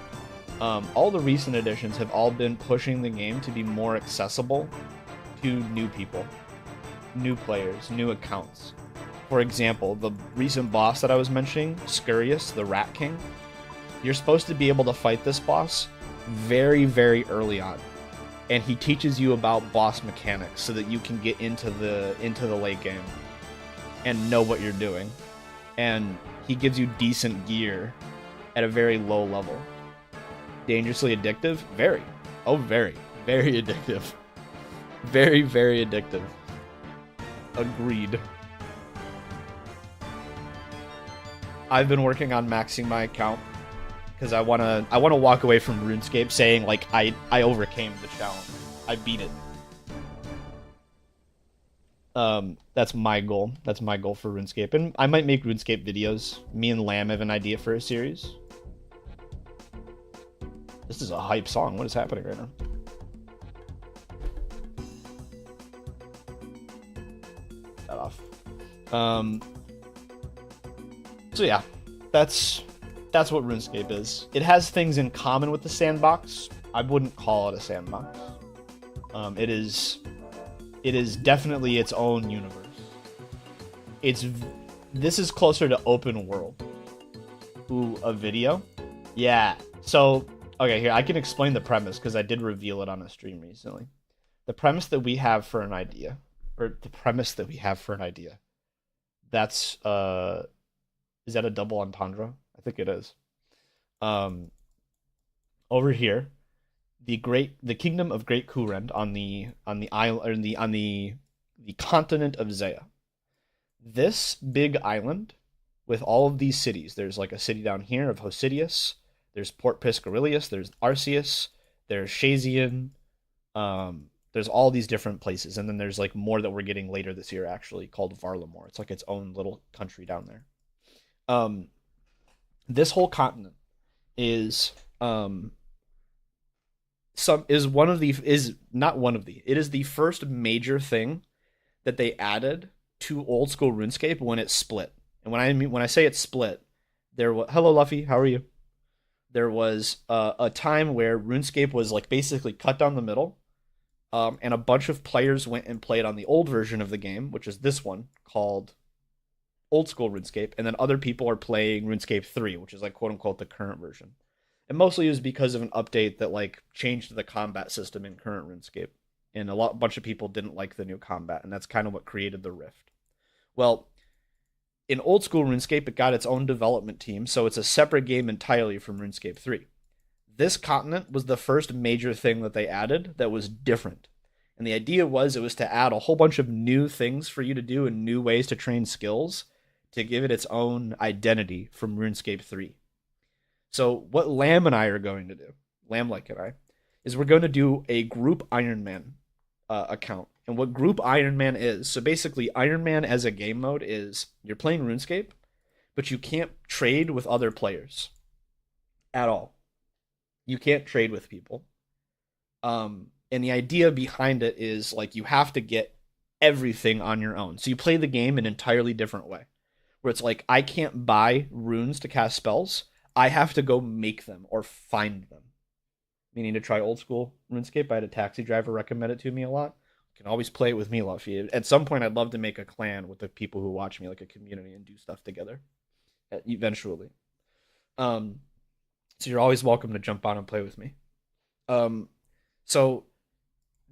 All the recent additions have all been pushing the game to be more accessible to new people, new players, new accounts. For example, the recent boss that I was mentioning, Scurious, the Rat King, you're supposed to be able to fight this boss very, very early on. And he teaches you about boss mechanics so that you can get into the late game and know what you're doing. And he gives you decent gear at a very low level. Dangerously addictive? Very. Oh, very. Very addictive. Very, very addictive. Agreed. I've been working on maxing my account because I wanna walk away from RuneScape saying like I overcame the challenge. I beat it. That's my goal. That's my goal for RuneScape. And I might make RuneScape videos. Me and Lamb have an idea for a series. This is a hype song. What is happening right now? That off. So yeah, that's what RuneScape is. It has things in common with the sandbox. I wouldn't call it a sandbox. It is definitely its own universe. This is closer to open world. Ooh, a video? Yeah. So, okay, here, I can explain the premise because I did reveal it on a stream recently. The premise that we have for an idea, that's, is that a double entendre? I think it is. Over here, the kingdom of Great Kurend on the island, on the continent of Zaya. This big island with all of these cities. There's like a city down here of Hosidius. There's Port Piscarilius. There's Arceus. There's Shazian. There's all these different places, and then there's like more that we're getting later this year actually called Varlamore. It's like its own little country down there. This whole continent is it is the first major thing that they added to old school RuneScape when it split. And when I say it split, hello Luffy, how are you? There was a time where RuneScape was like basically cut down the middle, and a bunch of players went and played on the old version of the game, which is this one called old school RuneScape, and then other people are playing RuneScape 3, which is like quote unquote the current version. And mostly it was because of an update that like changed the combat system in current RuneScape. And a bunch of people didn't like the new combat, and that's kind of what created the rift. Well, in old school RuneScape, it got its own development team, so it's a separate game entirely from RuneScape 3. This continent was the first major thing that they added that was different. And the idea was it was to add a whole bunch of new things for you to do and new ways to train skills to give it its own identity from RuneScape 3. So what Lamb and I are going to do, Lamb like and I, is we're going to do a group Iron Man account. And what group Iron Man is, so basically Iron Man as a game mode is you're playing RuneScape, but you can't trade with other players at all. You can't trade with people. And the idea behind it is like you have to get everything on your own. So you play the game an entirely different way, where it's like I can't buy runes to cast spells. I have to go make them or find them. Meaning to try old school RuneScape. I had a taxi driver recommend it to me a lot. You can always play it with me, Luffy. At some point, I'd love to make a clan with the people who watch me, like a community, and do stuff together. Eventually. So you're always welcome to jump on and play with me. So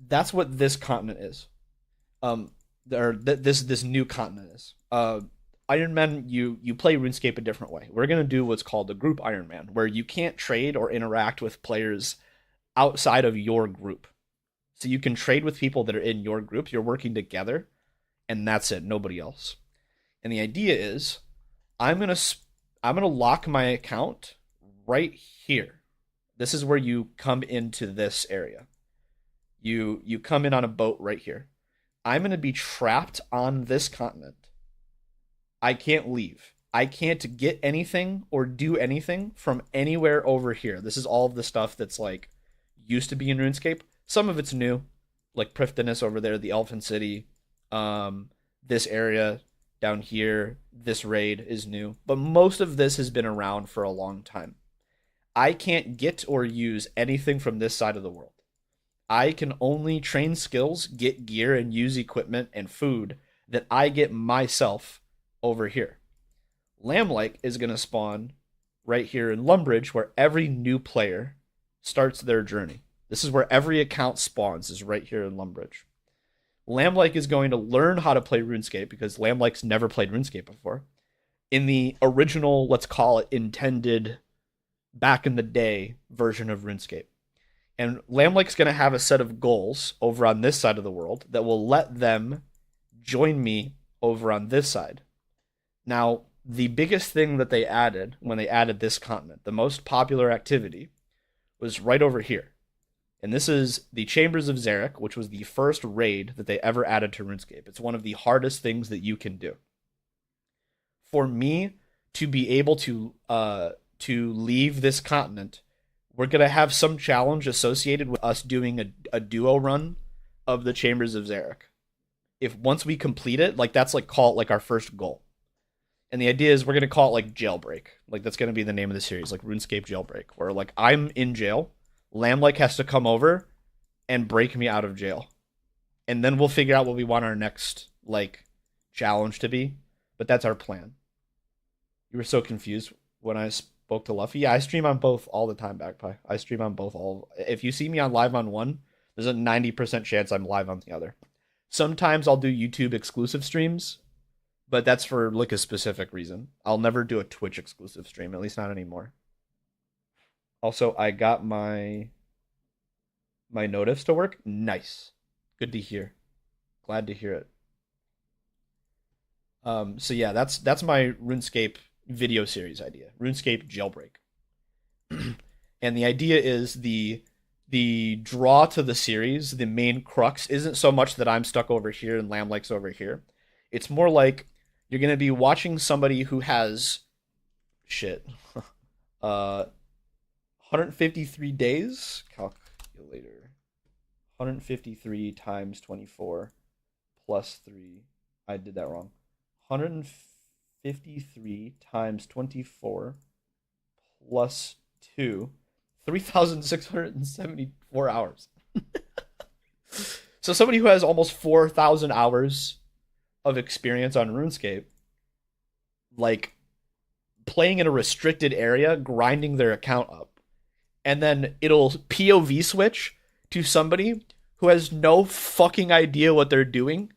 that's what this continent is. This new continent is. Iron Man, you play RuneScape a different way. We're gonna do what's called the group Iron Man, where you can't trade or interact with players outside of your group. So you can trade with people that are in your group. You're working together, and that's it. Nobody else. And the idea is, I'm gonna lock my account right here. This is where you come into this area. You come in on a boat right here. I'm gonna be trapped on this continent. I can't leave. I can't get anything or do anything from anywhere over here. This is all of the stuff that's like used to be in RuneScape. Some of it's new, like Prifddinas over there, the Elfin City, this area down here, this raid is new. But most of this has been around for a long time. I can't get or use anything from this side of the world. I can only train skills, get gear, and use equipment and food that I get myself over here. Lamb-like is going to spawn right here in Lumbridge, where every new player starts their journey. This is where every account spawns, is right here in Lumbridge. Lamb-like is going to learn how to play RuneScape, because Lamb-like's never played RuneScape before. In the original, let's call it intended, back in the day version of RuneScape. And Lamb-like's going to have a set of goals over on this side of the world that will let them join me over on this side. Now, the biggest thing that they added when they added this continent, the most popular activity, was right over here. And this is the Chambers of Xeric, which was the first raid that they ever added to RuneScape. It's one of the hardest things that you can do. For me to be able to leave this continent, we're going to have some challenge associated with us doing a duo run of the Chambers of Xeric. If once we complete it, like that's like call it like our first goal. And the idea is we're going to call it like Jailbreak. Like that's going to be the name of the series, like RuneScape Jailbreak, where like I'm in jail, Lamb-like has to come over and break me out of jail. And then we'll figure out what we want our next like challenge to be. But that's our plan. You were so confused when I spoke to Luffy. Yeah, I stream on both all the time, Backpie. I stream on both all. If you see me on live on one, there's a 90% chance I'm live on the other. Sometimes I'll do YouTube exclusive streams, but that's for like a specific reason. I'll never do a Twitch exclusive stream, at least not anymore. Also, I got my notifs to work. Nice. Good to hear. Glad to hear it. So yeah, that's my RuneScape video series idea. RuneScape Jailbreak. And the idea is the draw to the series, the main crux, isn't so much that I'm stuck over here and Lamb-like's over here. It's more like you're going to be watching somebody who has 153 days. Calculator. 153 times 24 plus 3. I did that wrong. 153 times 24 plus 2. 3,674 hours. So somebody who has almost 4,000 hours of experience on RuneScape, like playing in a restricted area, grinding their account up, and then it'll POV switch to somebody who has no fucking idea what they're doing,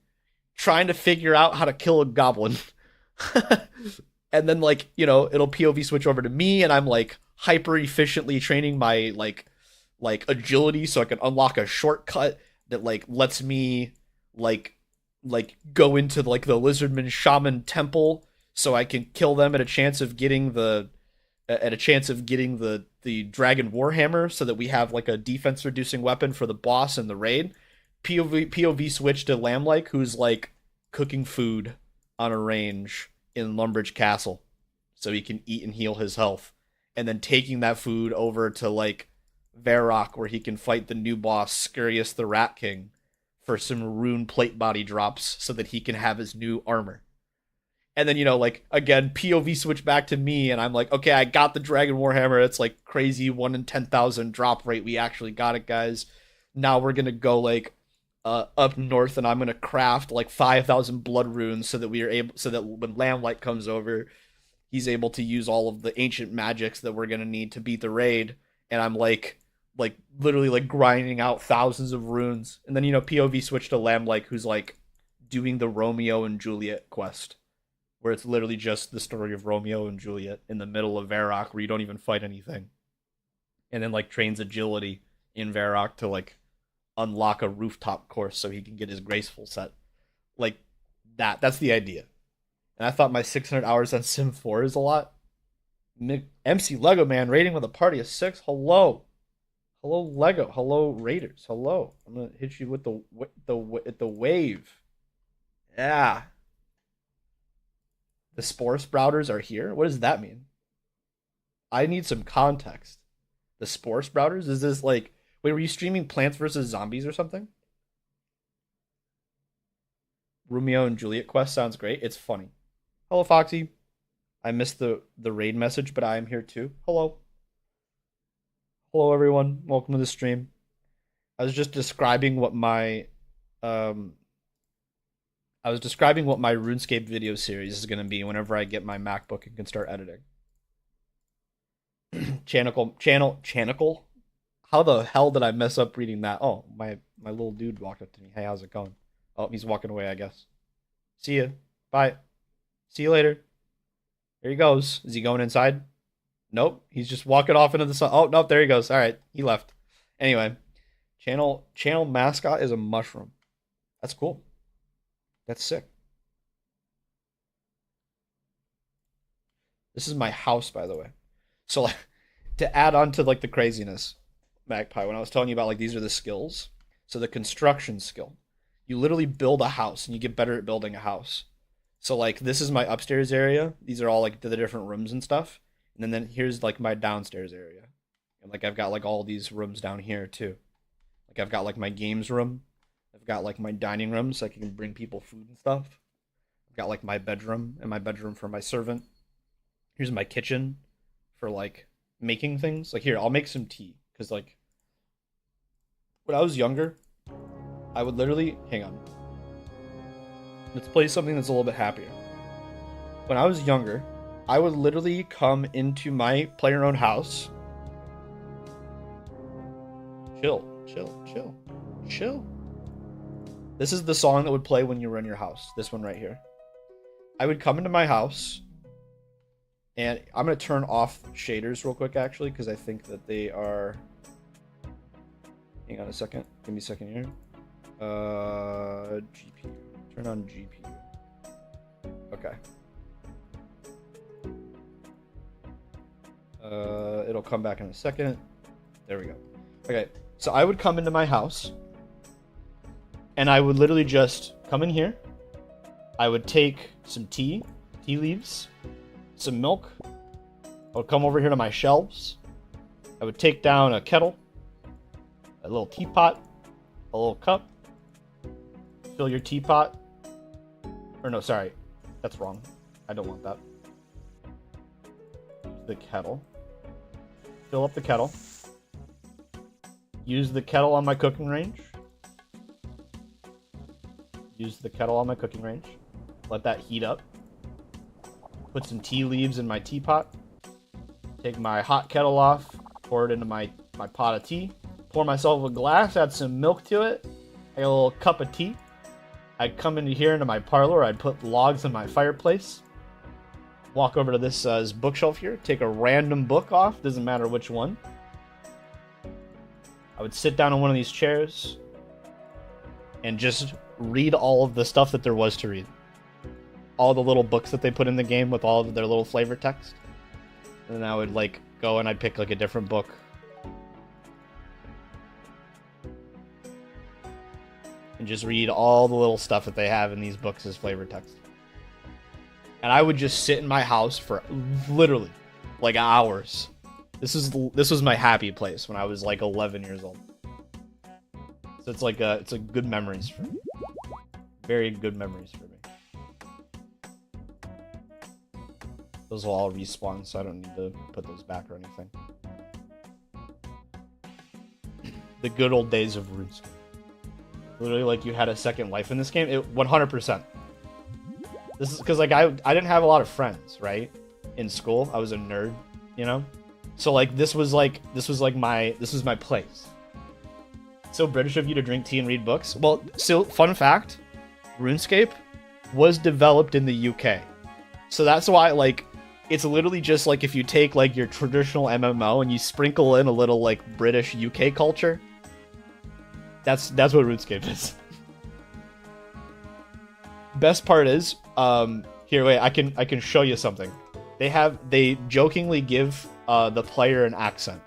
trying to figure out how to kill a goblin. And then, like, you know, it'll POV switch over to me, and I'm like hyper efficiently training my agility so I can unlock a shortcut that like lets me like go into like the lizardman shaman temple so I can kill them at a chance of getting the dragon warhammer so that we have like a defense reducing weapon for the boss and the raid. POV switch to Lamb-like, who's like cooking food on a range in Lumbridge Castle so he can eat and heal his health, and then taking that food over to like Varrock where he can fight the new boss Scurius the Rat King for some rune plate body drops so that he can have his new armor. And then, like, again, POV switch back to me, and I'm like, okay, I got the Dragon Warhammer. It's like crazy 1 in 10,000 drop rate. We actually got it, guys. Now we're going to go, like, up north, and I'm going to craft, like, 5,000 blood runes so that when Lamb-like comes over, he's able to use all of the ancient magics that we're going to need to beat the raid. And I'm, like literally, like, grinding out thousands of runes. And then, POV switch to Lamb-like, who's, like, doing the Romeo and Juliet quest, where it's literally just the story of Romeo and Juliet in the middle of Varrock where you don't even fight anything. And then, like, trains agility in Varrock to, like, unlock a rooftop course so he can get his graceful set. Like, that's the idea. And I thought my 600 hours on Sim 4 is a lot. MC Lego Man raiding with a party of 6. Hello. Hello, Lego. Hello, Raiders. Hello. I'm going to hit you with the wave. Yeah. The Spore Sprouters are here? What does that mean? I need some context. The Spore Sprouters? Is this like... Wait, were you streaming Plants vs. Zombies or something? Romeo and Juliet quest sounds great. It's funny. Hello, Foxy. I missed the raid message, but I am here too. Hello. Hello, everyone. Welcome to the stream. I was just describing what my... RuneScape video series is going to be whenever I get my MacBook and can start editing. Chanical? How the hell did I mess up reading that? Oh, my little dude walked up to me. Hey, how's it going? Oh, he's walking away, I guess. See ya. Bye. See you later. There he goes. Is he going inside? Nope. He's just walking off into the sun. Oh, nope. There he goes. All right. He left. Anyway, channel mascot is a mushroom. That's cool. That's sick. This is my house, by the way. So, like, to add on to, like, the craziness, Magpie, when I was telling you about, like, these are the skills. So the construction skill. You literally build a house, and you get better at building a house. So, like, this is my upstairs area. These are all, like, the different rooms and stuff. And then here's, like, my downstairs area. And, like, I've got, like, all these rooms down here, too. Like, I've got, like, my games room. I've got, like, my dining room so I can bring people food and stuff. I've got, like, my bedroom and my bedroom for my servant. Here's my kitchen for, like, making things. Like, here, I'll make some tea. Because, like, when I was younger, I would literally... Hang on. Let's play something that's a little bit happier. When I was younger, I would literally come into my player-owned house. Chill. This is the song that would play when you were in your house. This one right here. I would come into my house, and I'm going to turn off shaders real quick, actually, because I think that they are... Hang on a second. Give me a second here. GPU. Turn on GPU. Okay. It'll come back in a second. There we go. Okay, so I would come into my house, and I would literally just come in here. I would take some tea leaves, some milk. I would come over here to my shelves. I would take down a kettle, a little teapot, a little cup. Fill your teapot. Or no, sorry. That's wrong. I don't want that. Use the kettle. Fill up the kettle. Use the kettle on my cooking range. Use the kettle on my cooking range. Let that heat up. Put some tea leaves in my teapot. Take my hot kettle off. Pour it into my pot of tea. Pour myself a glass. Add some milk to it. I got a little cup of tea. I'd come into here into my parlor. I'd put logs in my fireplace. walk over to this bookshelf here, take a random book off, doesn't matter which one. I would sit down on one of these chairs and just read all of the stuff that there was to read. All the little books that they put in the game with all of their little flavor text. And then I would like go and I'd pick like a different book. And just read all the little stuff that they have in these books as flavor text. And I would just sit in my house for literally like hours. This was my happy place when I was like 11 years old. So it's like it's a good memories for me. Very good memories for me. Those will all respawn, so I don't need to put those back or anything. The good old days of RuneScape. Literally, like you had a second life in this game. 100%. This is because like I didn't have a lot of friends, right? In school, I was a nerd, you know. So like this was my place. So British of you to drink tea and read books. Well, so fun fact, RuneScape was developed in the UK. So that's why like it's literally just like if you take like your traditional MMO and you sprinkle in a little like British UK culture. That's what RuneScape is. Best part is, here wait, I can show you something. They jokingly give the player an accent.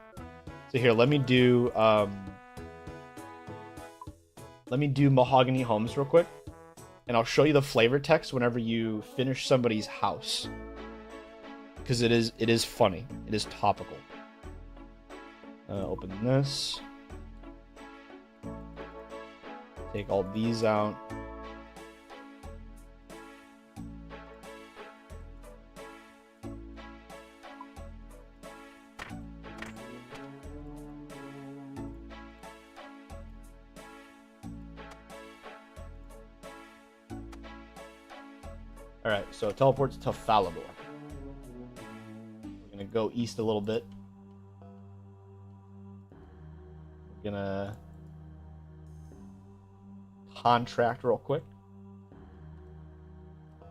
So here, let me do Mahogany Homes real quick, and I'll show you the flavor text whenever you finish somebody's house, because it is funny. It is topical. Open this. Take all these out. Alright, so it teleports to Falador. We're gonna go east a little bit. We're gonna contract real quick.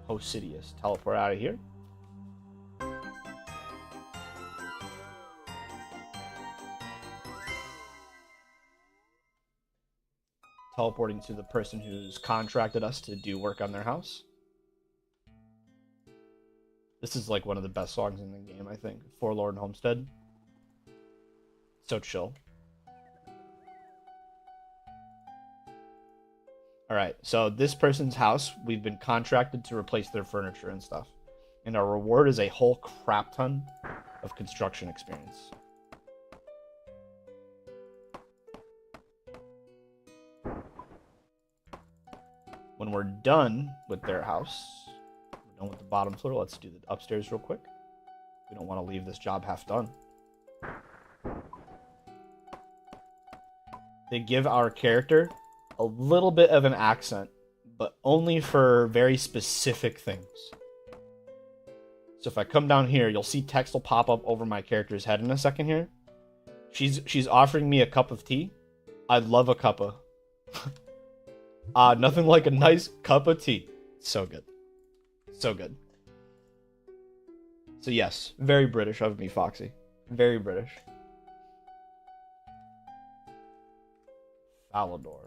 Hosidius, teleport out of here. Teleporting to the person who's contracted us to do work on their house. This is like one of the best songs in the game, I think. Forlorn Homestead. So chill. Alright, so this person's house, we've been contracted to replace their furniture and stuff. And our reward is a whole crap ton of construction experience. When we're done with their house, we're done with the bottom floor, let's do the upstairs real quick. We don't want to leave this job half done. They give our character a little bit of an accent, but only for very specific things. So if I come down here, you'll see text will pop up over my character's head in a second here. She's offering me a cup of tea. I'd love a cuppa. Nothing like a nice cup of tea. So good. So good. So yes, very British of me, Foxy. Very British. Falador.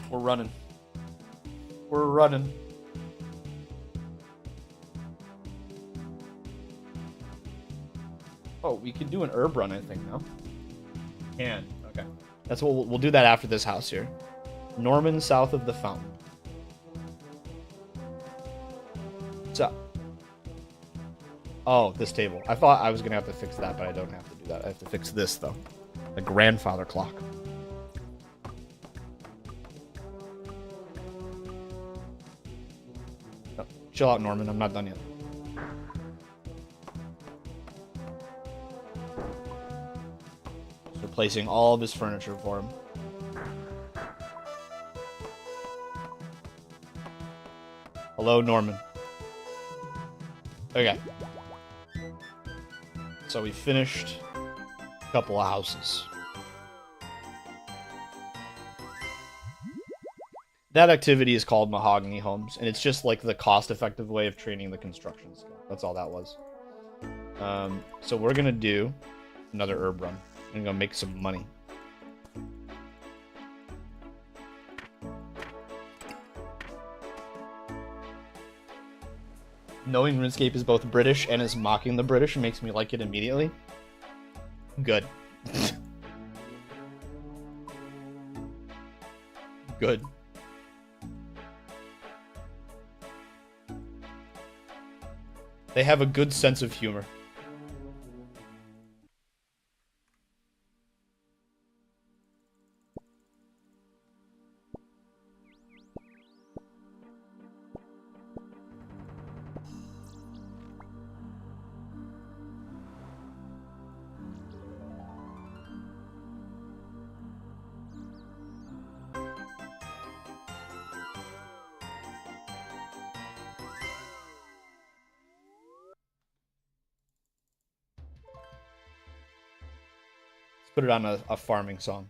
We're running. We're running. Oh, we can do an herb run, I think, no? Can. Okay. That's what we'll do that after this house here. Norman, south of the fountain. What's up? Oh, this table. I thought I was going to have to fix that, but I don't have to do that. I have to fix this, though. The grandfather clock. Oh, chill out, Norman. I'm not done yet. Just replacing all of his furniture for him. Hello, Norman. Okay. So we finished a couple of houses. That activity is called mahogany homes, and it's just like the cost-effective way of training the construction skill. That's all that was. So we're gonna do another herb run. I'm gonna make some money. Knowing RuneScape is both British and is mocking the British makes me like it immediately. Good. Good. They have a good sense of humor. Let's put it on a farming song.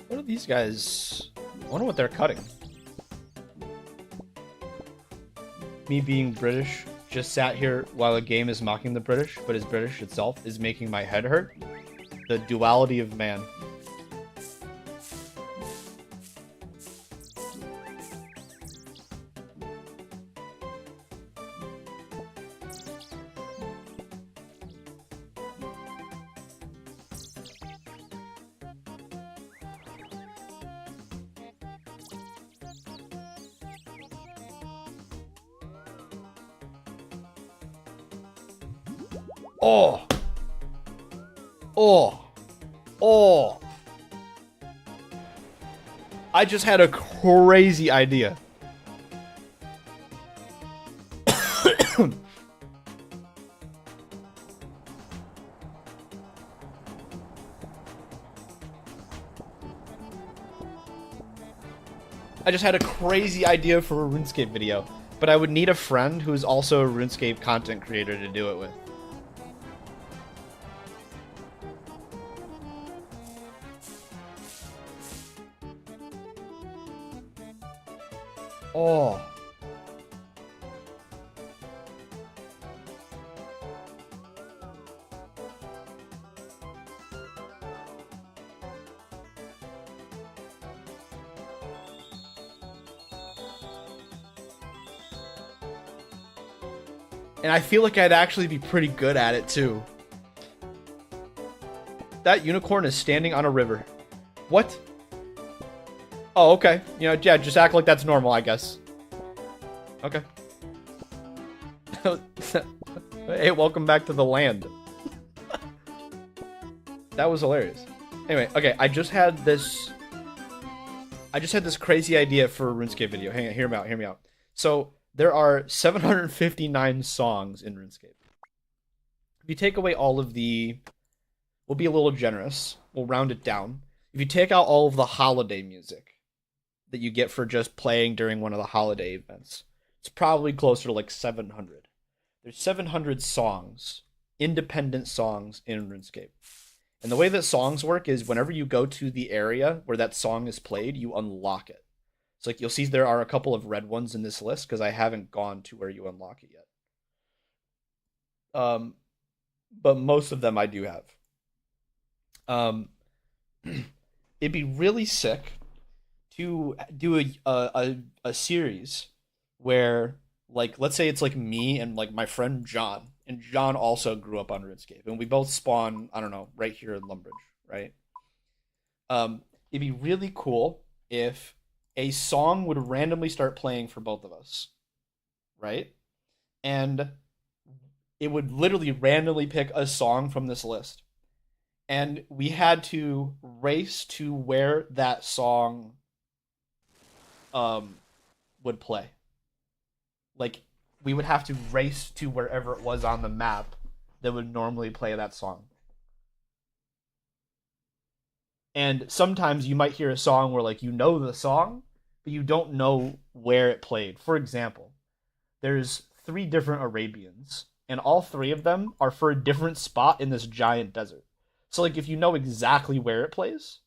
What are these guys? I wonder what they're cutting. Me being British just sat here while a game is mocking the British, but is British itself is making my head hurt. The duality of man. Oh! Oh! Oh! I just had a crazy idea. I just had a crazy idea for a RuneScape video, but I would need a friend who's also a RuneScape content creator to do it with. Oh. And I feel like I'd actually be pretty good at it too. That unicorn is standing on a river. What? Oh, okay. You know, yeah, just act like that's normal, I guess. Okay. Hey, welcome back to the land. That was hilarious. Anyway, okay, I just had this crazy idea for a RuneScape video. Hang on, hear me out. So, there are 759 songs in RuneScape. If you take away all of the... We'll be a little generous. We'll round it down. If you take out all of the holiday music that you get for just playing during one of the holiday events, it's probably closer to like 700. There's 700 songs, independent songs in RuneScape. And the way that songs work is whenever you go to the area where that song is played, you unlock it. So like you'll see there are a couple of red ones in this list because I haven't gone to where you unlock it yet. But most of them I do have. It'd be really sick to do a series where Like let's say it's like me and like my friend John, and John also grew up on RuneScape, and we both spawn, I don't know, right here in Lumbridge, right? It'd be really cool if a song would randomly start playing for both of us, right? And it would literally randomly pick a song from this list, and we had to race to where that song um would play. Like we would have to race to wherever it was on the map that would normally play that song. And sometimes you might hear a song where like you know the song, but you don't know where it played. For example, there's three different Arabians, and all three of them are for a different spot in this giant desert. So like if you know exactly where it plays,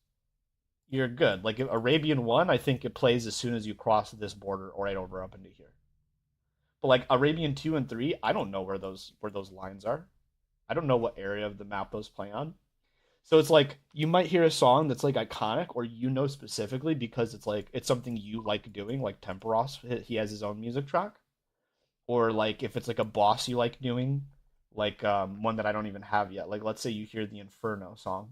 you're good. Like Arabian 1, I think it plays as soon as you cross this border or right over up into here. But like Arabian 2 and 3, I don't know where those lines are. I don't know what area of the map those play on. So it's like you might hear a song that's like iconic or you know specifically because it's like it's something you like doing, like Temperos, he has his own music track. Or like if it's like a boss you like doing, like one that I don't even have yet. Like let's say you hear the Inferno song,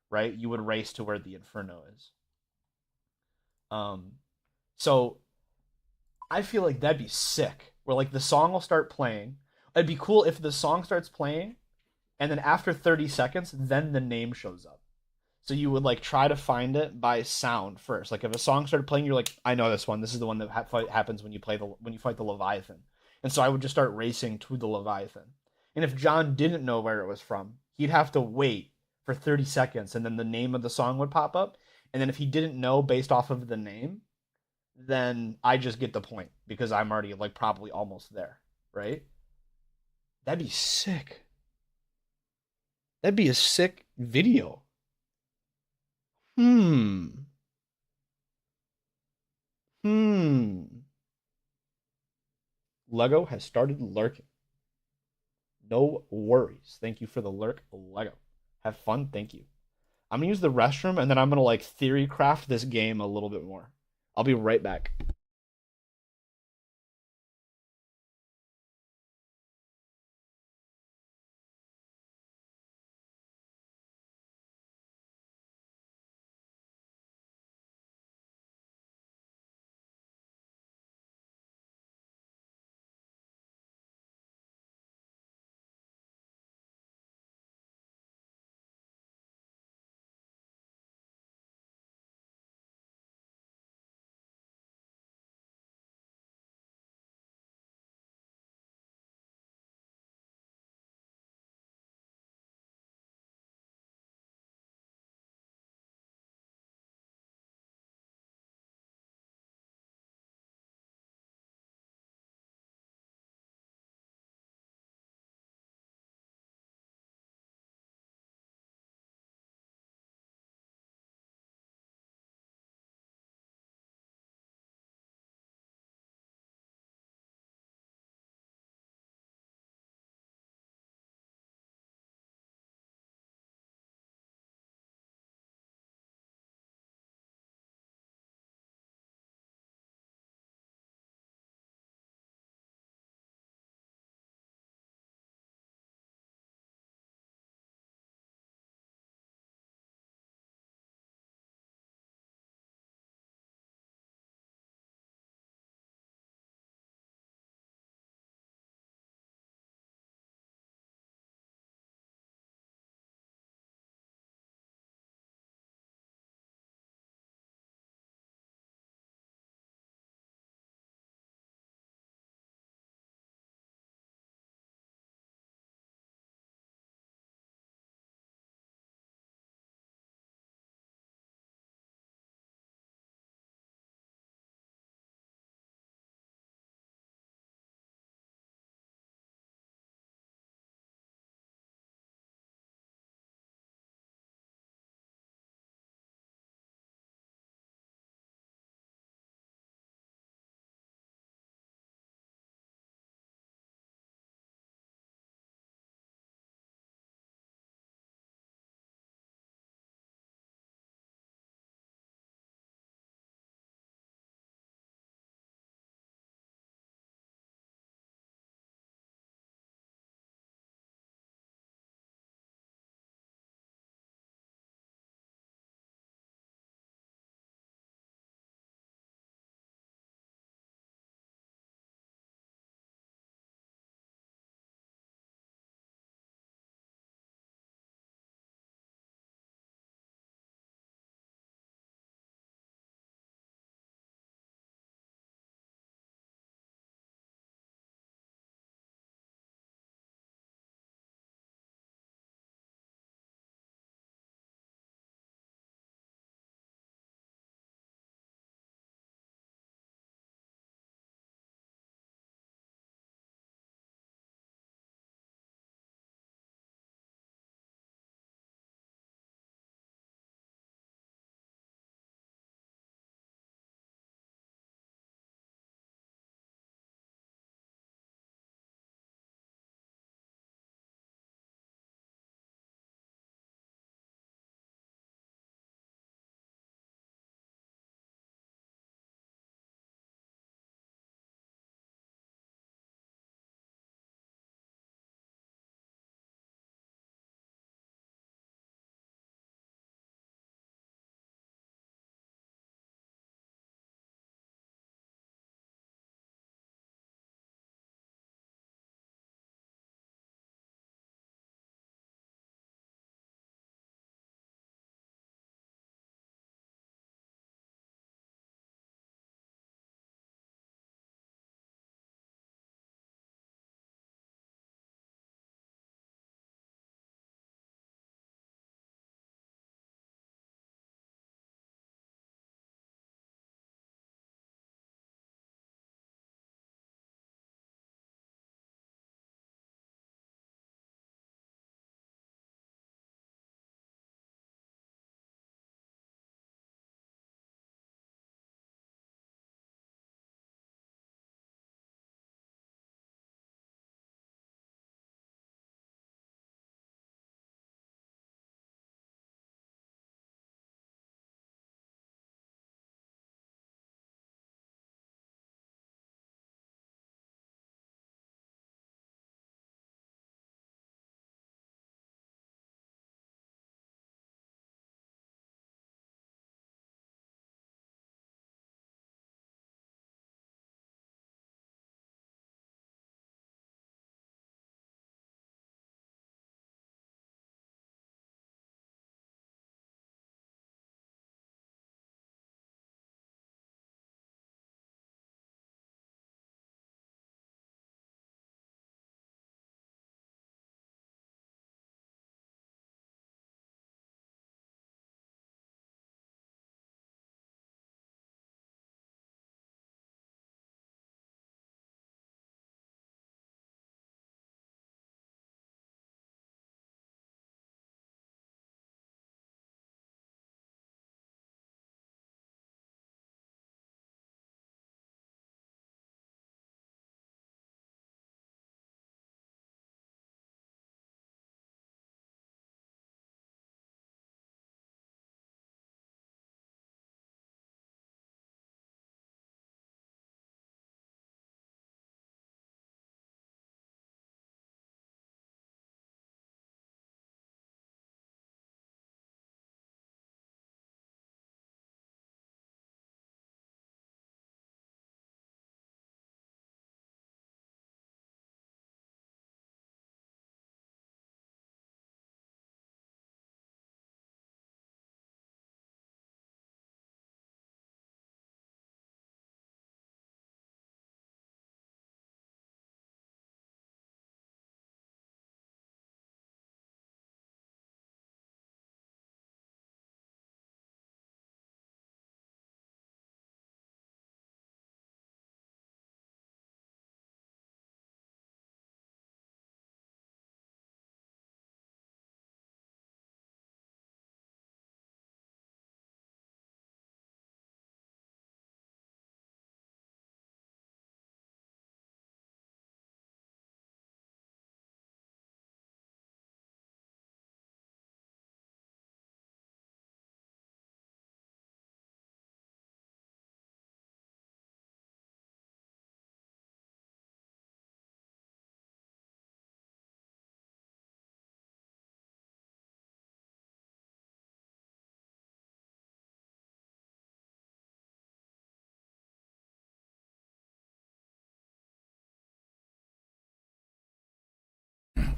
right? You would race to where the Inferno is. Um so I feel like that'd be sick. Where like the song will start playing. It'd be cool if the song starts playing and then after 30 seconds, then the name shows up. So you would like try to find it by sound first. Like if a song started playing, you're like, I know this one. This is the one that happens when you play the when you fight the Leviathan. And so I would just start racing to the Leviathan. And if John didn't know where it was from, he'd have to wait for 30 seconds, and then the name of the song would pop up. And then if he didn't know based off of the name, then I just get the point because I'm already like probably almost there, right? That'd be sick. That'd be a sick video. Hmm. Hmm. Lego has started lurking. No worries. Thank you for the lurk, Lego. Have fun. Thank you. I'm gonna use the restroom and then I'm gonna like theory craft this game a little bit more. I'll be right back.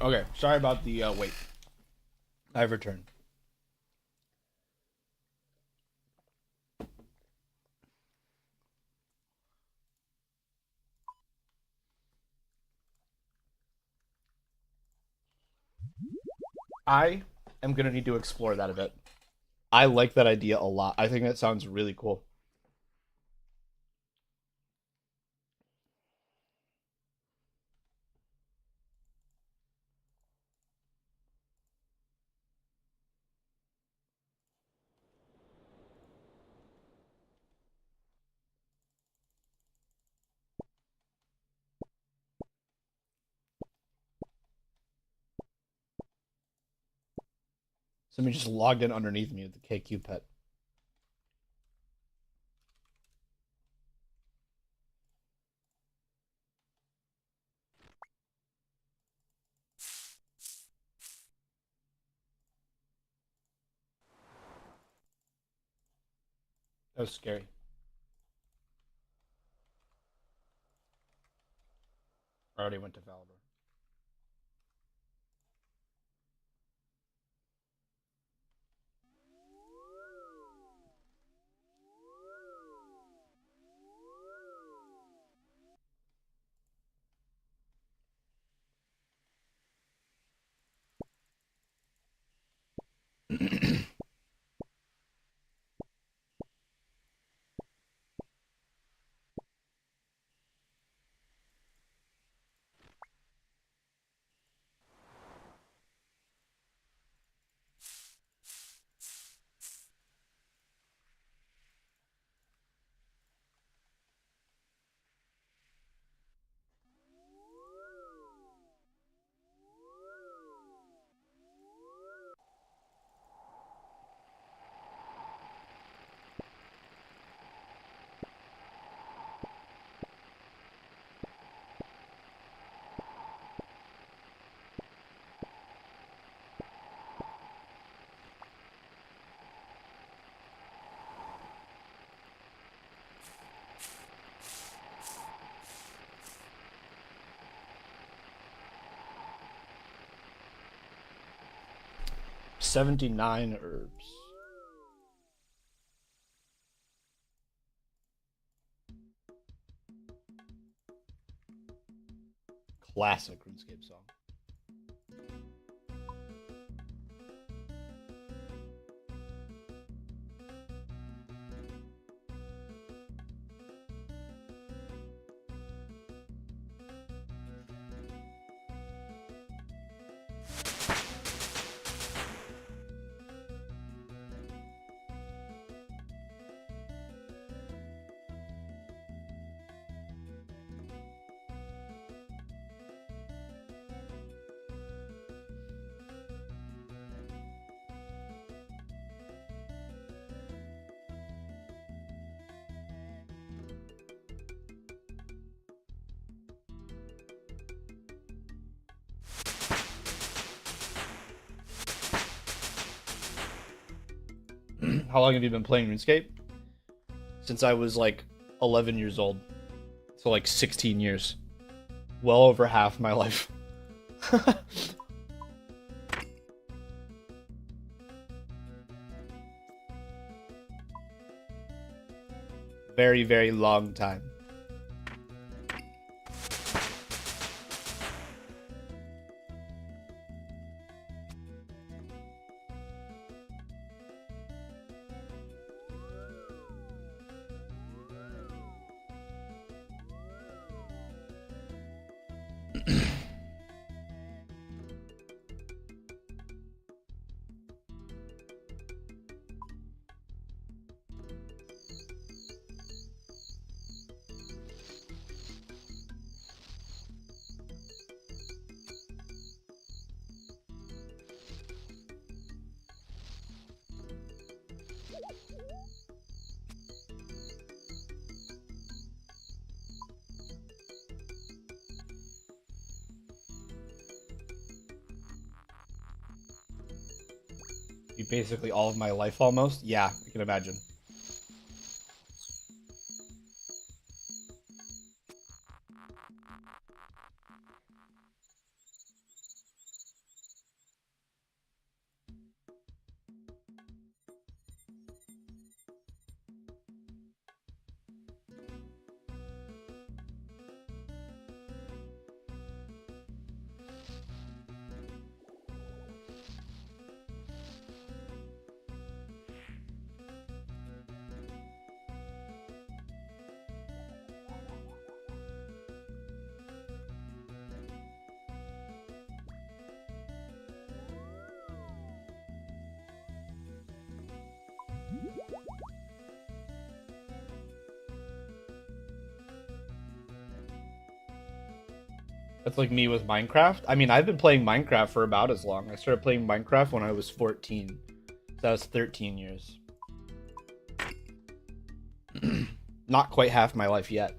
Okay, sorry about the wait. I've returned. I am gonna need to explore that a bit. I like that idea a lot. I think that sounds really cool. Somebody just logged in underneath me with the KQ pet. That was scary. I already went to Valor. 79 herbs. Classic RuneScape song. How long have you been playing RuneScape? Since I was like 11 years old. So like 16 years. Well over half my life. Very, very long time. Basically all of my life almost. Yeah, I can imagine. That's like me with Minecraft. I mean, I've been playing Minecraft for about as long. I started playing Minecraft when I was 14. So that was 13 years. Not quite half my life yet.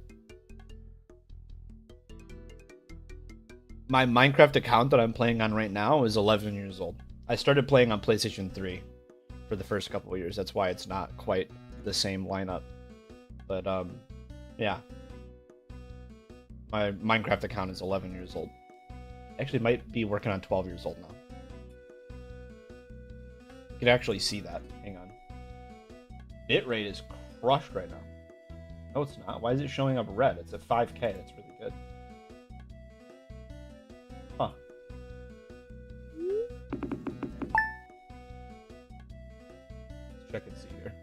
My Minecraft account that I'm playing on right now is 11 years old. I started playing on PlayStation 3 for the first couple of years. That's why it's not quite the same lineup. But, yeah. My Minecraft account is 11 years old. Actually, might be working on 12 years old now. You can actually see that. Hang on. Bitrate is crushed right now. No, it's not. Why is it showing up red? It's at 5K. That's really good. Huh. Let's check and see here.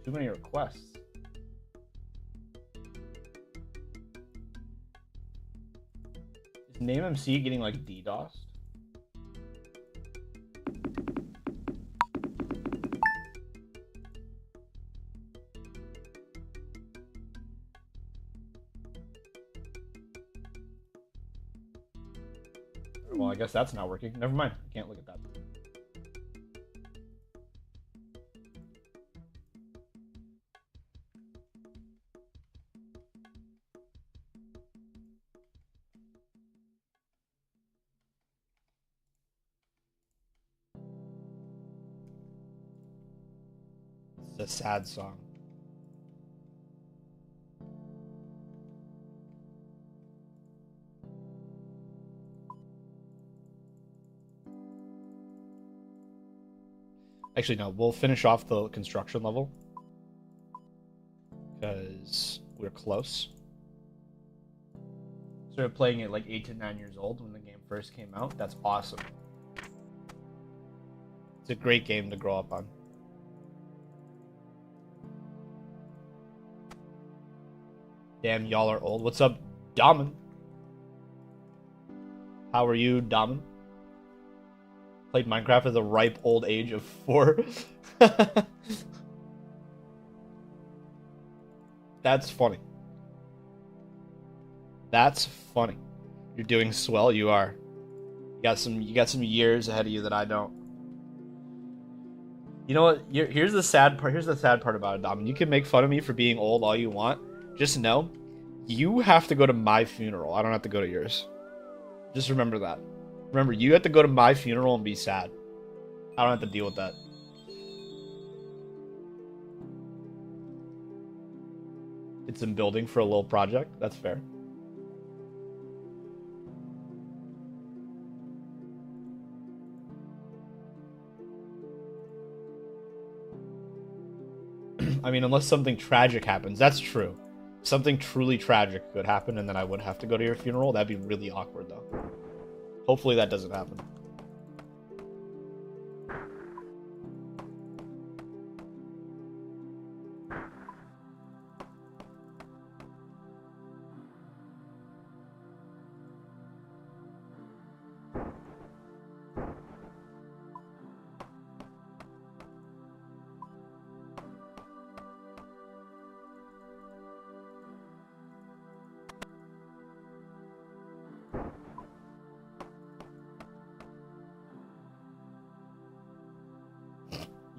Too many requests. Is NameMC getting like DDoSed? Well, I guess that's not working. Never mind. I can't look at that. It's a sad song. Actually, no. We'll finish off the construction level because we're close. Started playing it like 8 to 9 years old when the game first came out. That's awesome. It's a great game to grow up on. Damn, y'all are old. What's up, Daman? How are you, Daman? Played Minecraft at the ripe old age of 4. That's funny. That's funny. You're doing swell. You are. You got some years ahead of you that I don't. You know what? Here's the sad part. Here's the sad part about it, Dom. You can make fun of me for being old all you want. Just know, you have to go to my funeral. I don't have to go to yours. Just remember that. Remember, you have to go to my funeral and be sad. I don't have to deal with that. It's in building for a little project. That's fair. I mean, unless something tragic happens. That's true. Something truly tragic could happen, and then I would have to go to your funeral. That'd be really awkward, though. Hopefully that doesn't happen.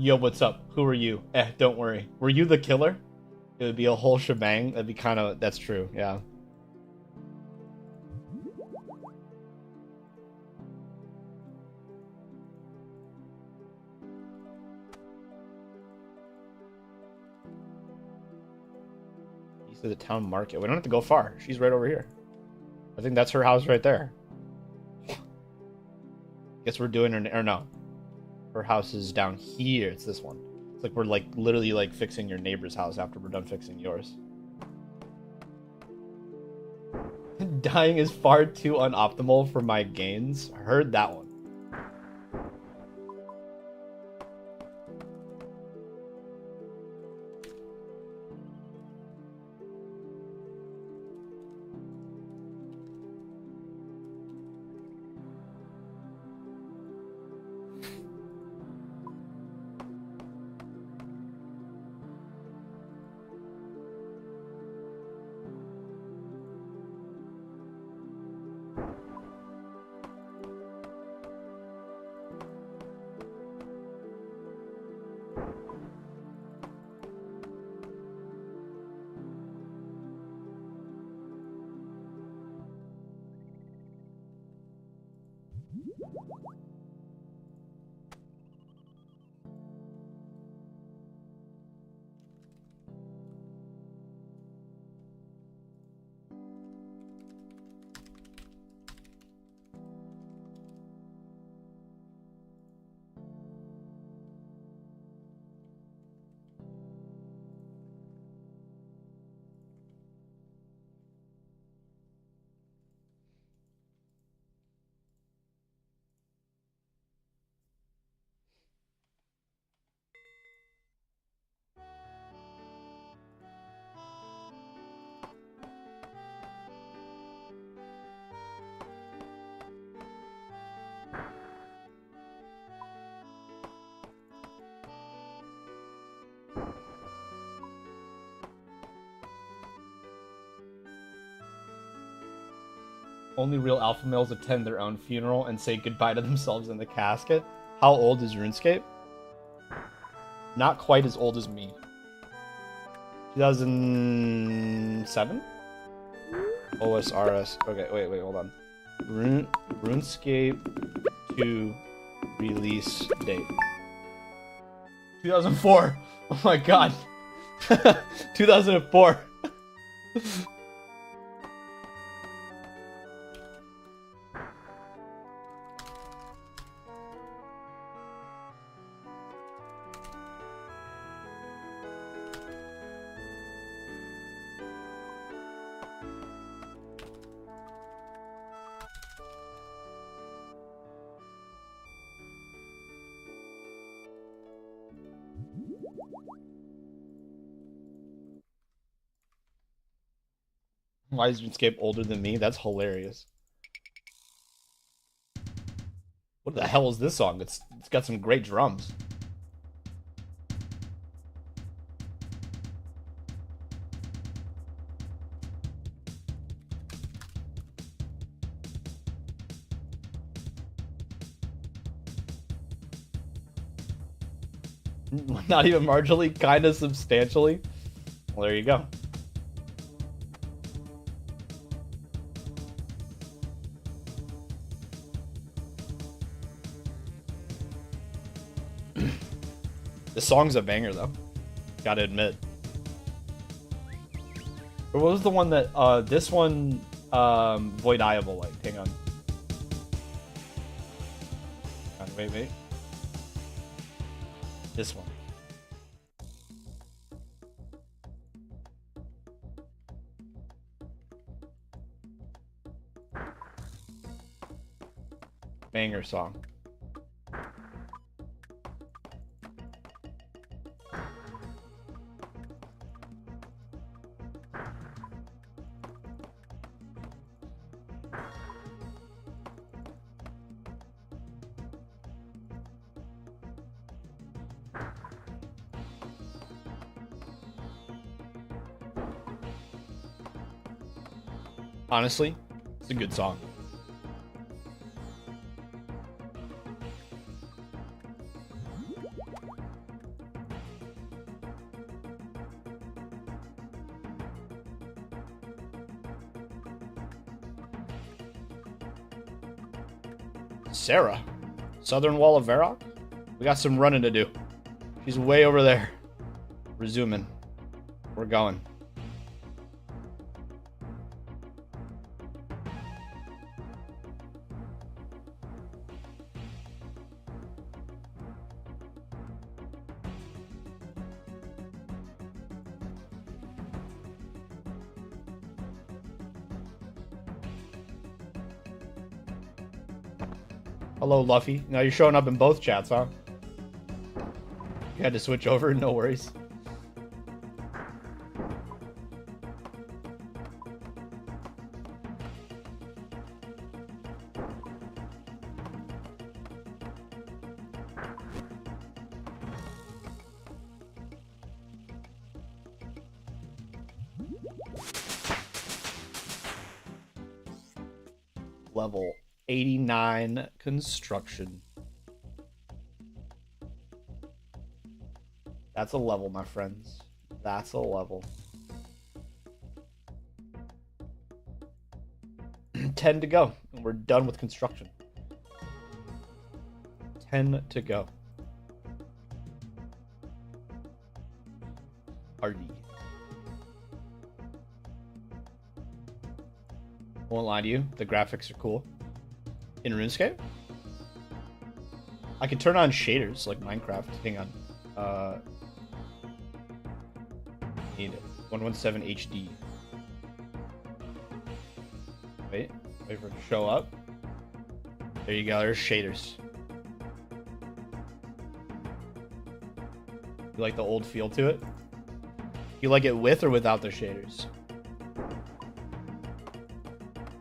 Yo, what's up? Who are you? Don't worry. Were you the killer? It would be a whole shebang. That'd be kind of... That's true, yeah. East of the town market. We don't have to go far. She's right over here. I think that's her house right there. Guess we're doing her... Or no. Her house is down here. It's this one. It's like we're like literally like fixing your neighbor's house after we're done fixing yours. Dying is far too unoptimal for my gains. Heard that one. Only real alpha males attend their own funeral and say goodbye to themselves in the casket. How old is RuneScape? Not quite as old as me. 2007? OSRS. Okay, wait, hold on. RuneScape 2 release date. 2004. Oh my god. 2004. Why is RuneScape older than me? That's hilarious. What the hell is this song? It's got some great drums. Not even marginally, kind of substantially. Well, there you go. The song's a banger, though. Gotta admit. Or what was the one that, this one, Voidiable, like, hang on. Wait. This one. Banger song. Honestly, it's a good song. Sarah, Southern Wall of Varrock? We got some running to do. She's way over there. Resuming. We're going. Hello, Luffy. Now you're showing up in both chats, huh? You had to switch over? No worries. Level 89 construction. That's a level, my friends. That's a level. 10 to go. And we're done with construction. 10 to go. RD. Won't lie to you, the graphics are cool. In RuneScape? I can turn on shaders like Minecraft. Hang on. Need 117 HD. Wait for it to show up. There you go, there's shaders. You like the old feel to it? You like it with or without the shaders?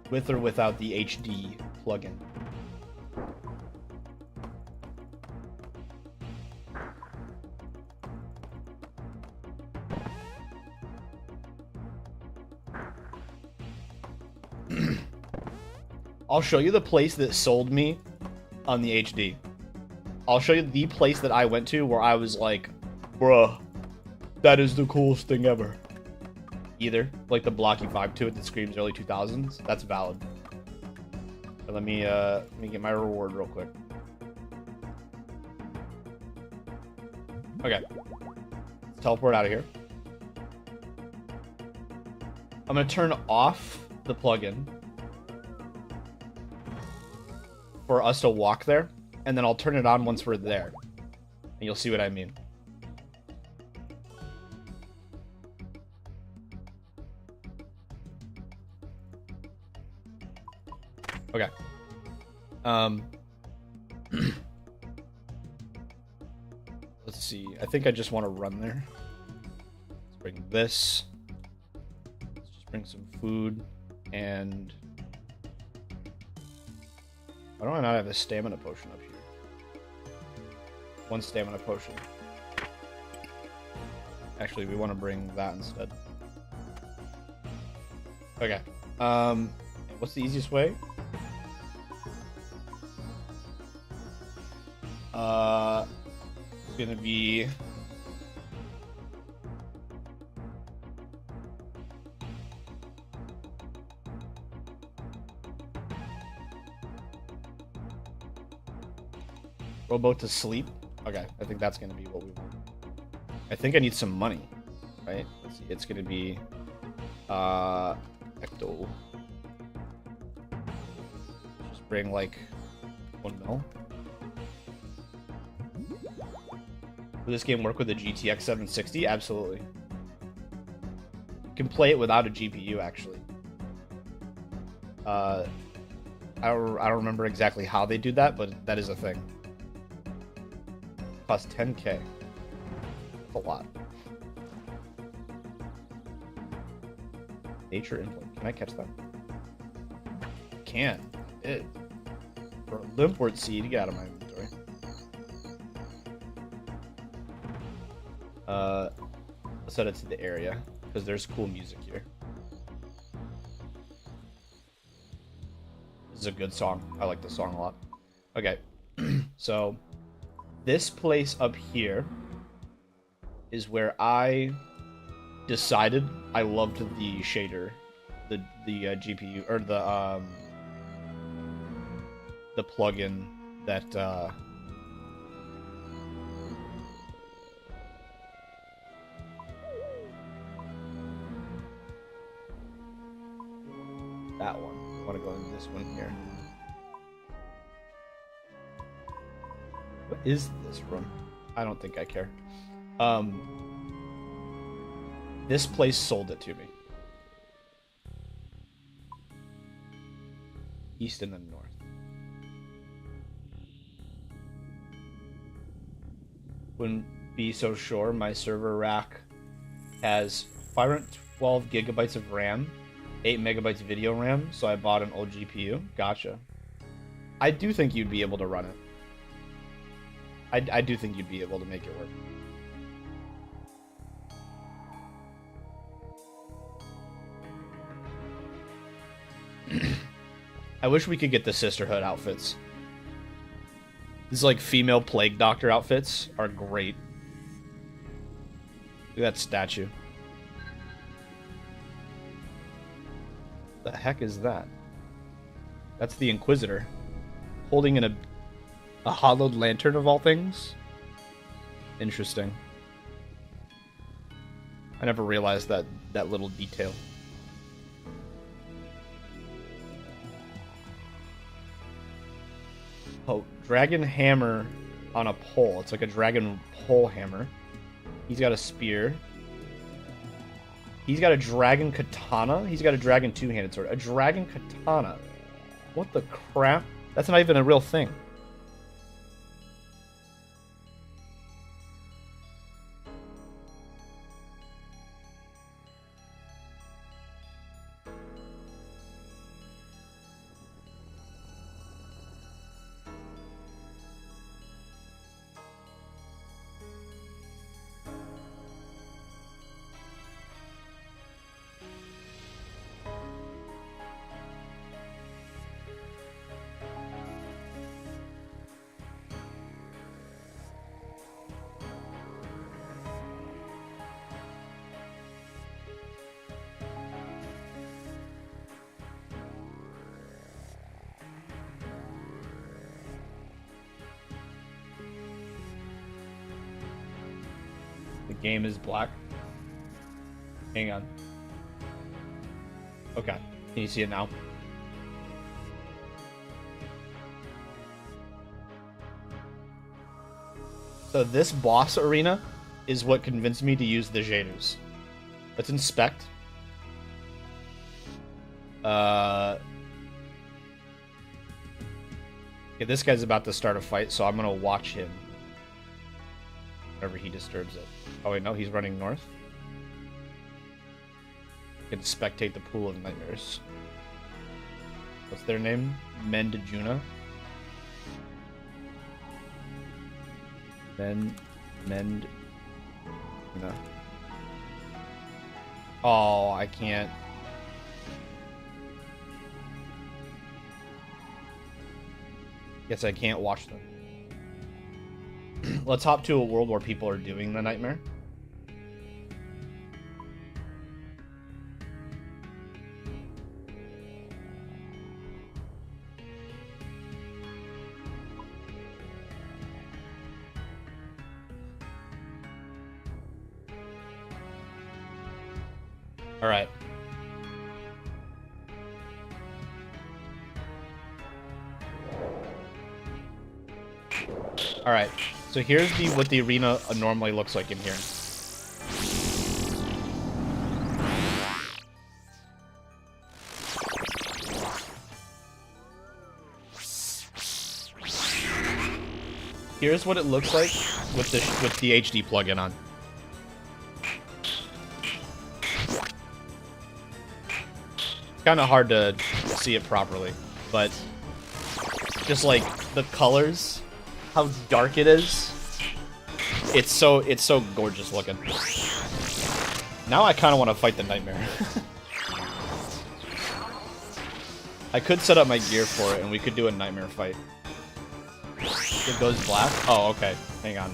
With or without the HD plugin? I'll show you the place that sold me on the HD. I'll show you the place that I went to where I was like, bruh, that is the coolest thing ever. Either like the blocky vibe to it that screams early 2000s. That's valid. But let me get my reward real quick. Okay. Let's teleport out of here. I'm gonna turn off the plugin for us to walk there, and then I'll turn it on once we're there, and you'll see what I mean. Okay. Let's see. I think I just want to run there. Let's bring this. Let's just bring some food and... Why do I not have a stamina potion up here? One stamina potion. Actually, we want to bring that instead. Okay. What's the easiest way? It's gonna be... Rowboat to sleep? Okay, I think that's gonna be what we want. I think I need some money, right? Let's see, it's gonna be... Ecto. Just bring, like, 1 mil. Will this game work with a GTX 760? Absolutely. You can play it without a GPU, actually. I don't remember exactly how they do that, but that is a thing. Costs 10K. That's a lot. Nature implant. Can I catch that? Can. It. For a limpwort seed, get out of my inventory. Let's set it to the area, because there's cool music here. This is a good song. I like this song a lot. Okay. So, this place up here is where I decided I loved the shader, the GPU, or the plugin that that one. I want to go in this one here. What is this room? I don't think I care. This place sold it to me. East and then north. Wouldn't be so sure. My server rack has 512 gigabytes of RAM, 8 megabytes video RAM, so I bought an old GPU. Gotcha. I do think you'd be able to run it. I do think you'd be able to make it work. I wish we could get the Sisterhood outfits. These like female plague doctor outfits are great. Look at that statue. What the heck is that? That's the Inquisitor. Holding in a hollowed lantern of all things? Interesting. I never realized that little detail. Oh, dragon hammer on a pole. It's like a dragon pole hammer. He's got a spear. He's got a dragon katana. He's got a dragon two-handed sword. A dragon katana. What the crap? That's not even a real thing. The game is black. Hang on. Okay. Can you see it now? So this boss arena is what convinced me to use the shaders. Let's inspect. Okay, this guy's about to start a fight, so I'm gonna watch him. Whenever he disturbs it. Oh wait, no, he's running north. You can spectate the pool of nightmares. What's their name? Mendjuna? Mend... No. Oh, I can't. Guess I can't watch them. Let's hop to a world where people are doing the nightmare. All right. All right. So here's what the arena normally looks like in here. Here's what it looks like with the HD plugin on. Kind of hard to see it properly, but just like the colors, how dark it is, it's so gorgeous looking. Now I kind of want to fight the nightmare. I could set up my gear for it and we could do a nightmare fight. It goes black. Oh, okay. Hang on.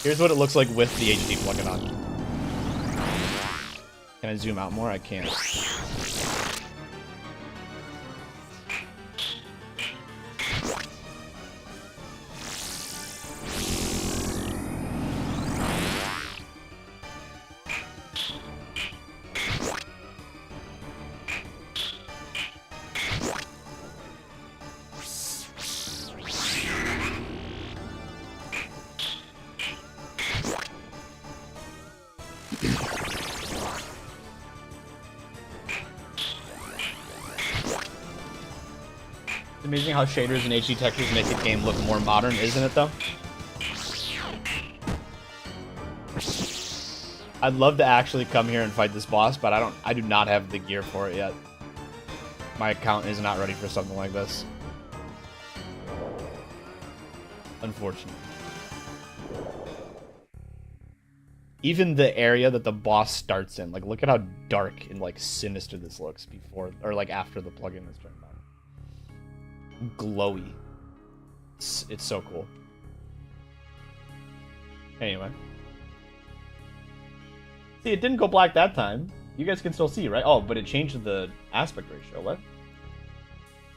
Here's what it looks like with the HD plugin on. Can I zoom out more? I can't. Amazing how shaders and HD textures make a game look more modern, isn't it though? I'd love to actually come here and fight this boss, but I do not have the gear for it yet. My account is not ready for something like this. Unfortunately. Even the area that the boss starts in, like look at how dark and like sinister this looks before or like after the plugin is turned on. Glowy. It's so cool. Anyway. See, it didn't go black that time. You guys can still see, right? Oh, but it changed the aspect ratio. What?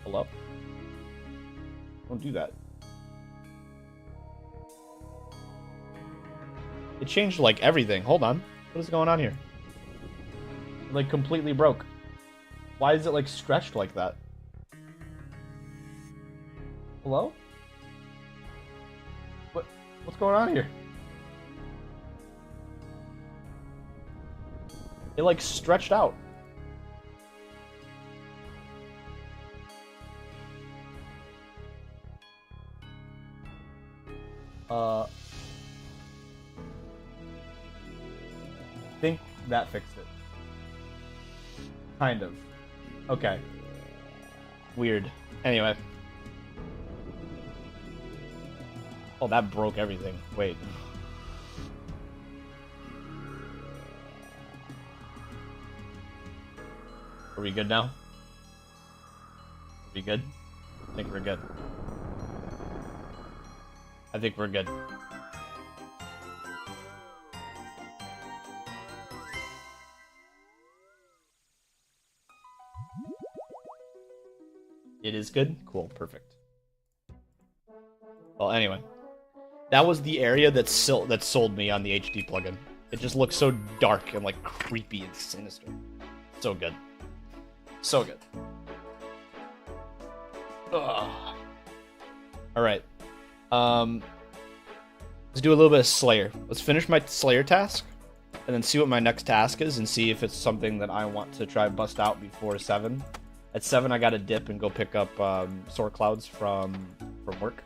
Hello? Don't do that. It changed, like, everything. Hold on. What is going on here? It, like, completely broke. Why is it, like, stretched like that? Hello? What's going on here? It like stretched out. I think that fixed it. Kind of. Okay. Weird. Anyway. Oh, that broke everything. Wait. Are we good now? Are we good? I think we're good. I think we're good. It is good? Cool, perfect. Well, anyway. That was the area that sold me on the HD plugin. It just looks so dark and like creepy and sinister. So good. So good. Ugh. All right. Let's do a little bit of Slayer. Let's finish my Slayer task, and then see what my next task is, and see if it's something that I want to try bust out before 7. At 7, I gotta dip and go pick up Sword Clouds from work.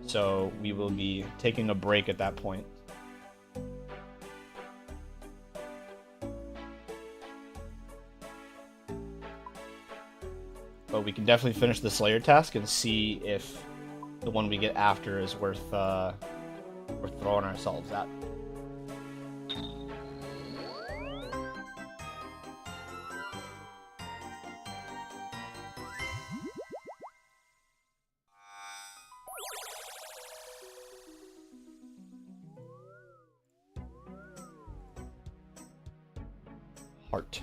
So we will be taking a break at that point. But we can definitely finish the Slayer task and see if the one we get after is worth throwing ourselves at. Heart.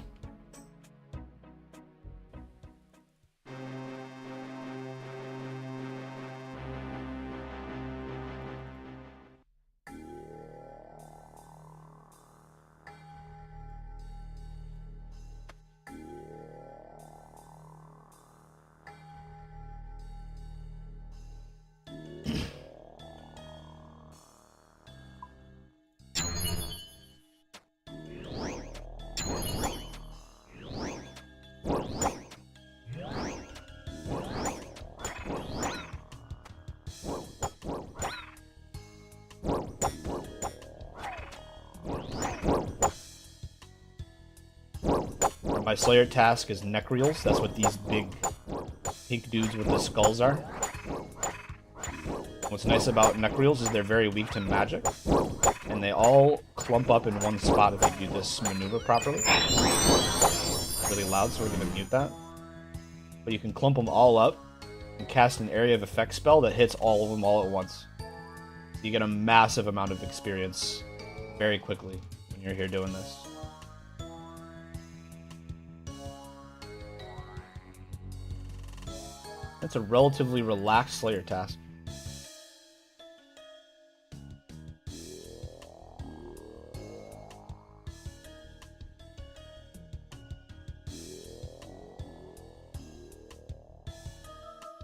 My Slayer task is Necreals. That's what these big pink dudes with the skulls are. What's nice about Necreals is they're very weak to magic, and they all clump up in one spot if you do this maneuver properly. It's really loud, so we're going to mute that. But you can clump them all up and cast an area of effect spell that hits all of them all at once. So you get a massive amount of experience very quickly when you're here doing this. That's a relatively relaxed Slayer task.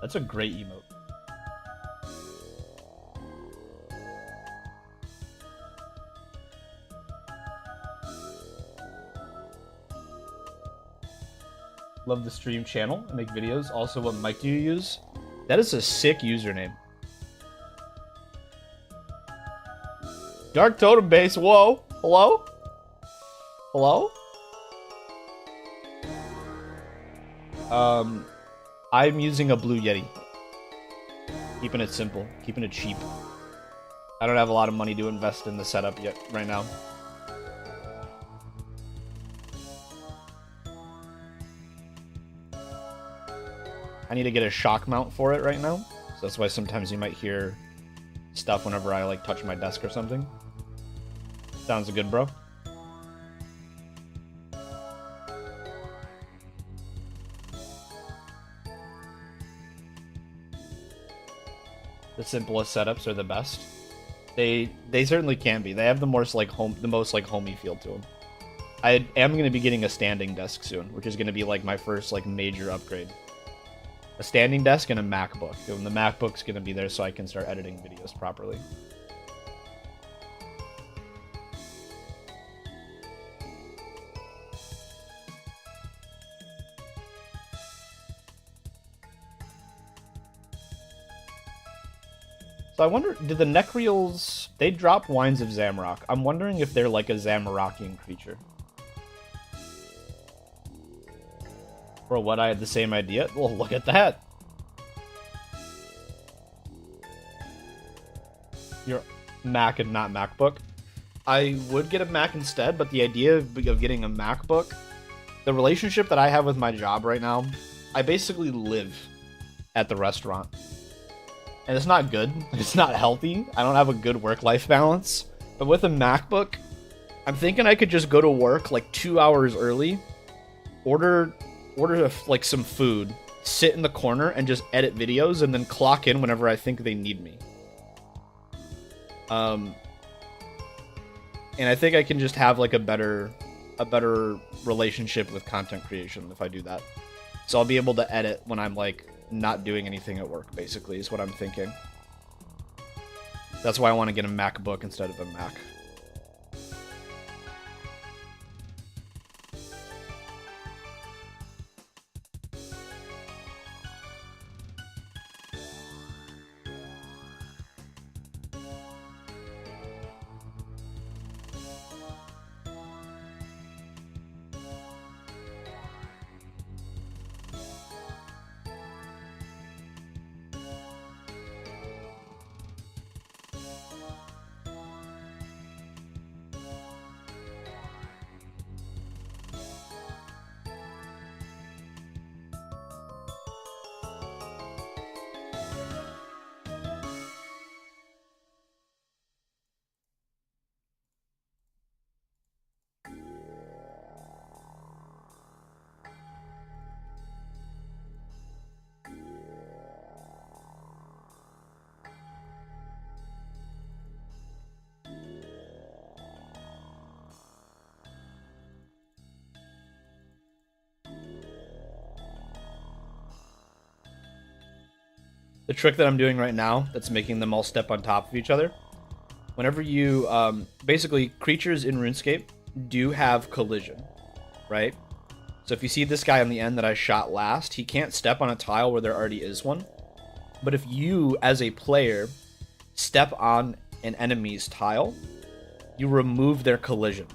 That's a great emote. Love the stream channel. I make videos. Also, what mic do you use? That is a sick username. Dark Totem Base. Whoa. Hello? Hello? I'm using a Blue Yeti. Keeping it simple. Keeping it cheap. I don't have a lot of money to invest in the setup yet, right now. I need to get a shock mount for it right now. So that's why sometimes you might hear stuff whenever I like touch my desk or something. Sounds good, bro. The simplest setups are the best. They certainly can be. They have the most like homey feel to them. I am going to be getting a standing desk soon, which is going to be like my first like major upgrade. A standing desk and a MacBook. And the MacBook's going to be there so I can start editing videos properly. So I wonder, did the Necreals, they drop Wines of Zamorak. I'm wondering if they're like a Zamorakian creature. For what, I had the same idea? Well, look at that. Your Mac and not MacBook. I would get a Mac instead, but the idea of getting a MacBook, the relationship that I have with my job right now, I basically live at the restaurant. And it's not good. It's not healthy. I don't have a good work-life balance. But with a MacBook, I'm thinking I could just go to work like 2 hours early, order like some food, sit in the corner and just edit videos and then clock in whenever I think they need me. And I think I can just have like a better relationship with content creation if I do that. So I'll be able to edit when I'm like not doing anything at work, basically, is what I'm thinking. That's why I want to get a MacBook instead of a Mac. The trick that I'm doing right now that's making them all step on top of each other. Whenever you, basically, creatures in RuneScape do have collision, right? So if you see this guy on the end that I shot last, he can't step on a tile where there already is one. But if you, as a player, step on an enemy's tile, you remove their collision.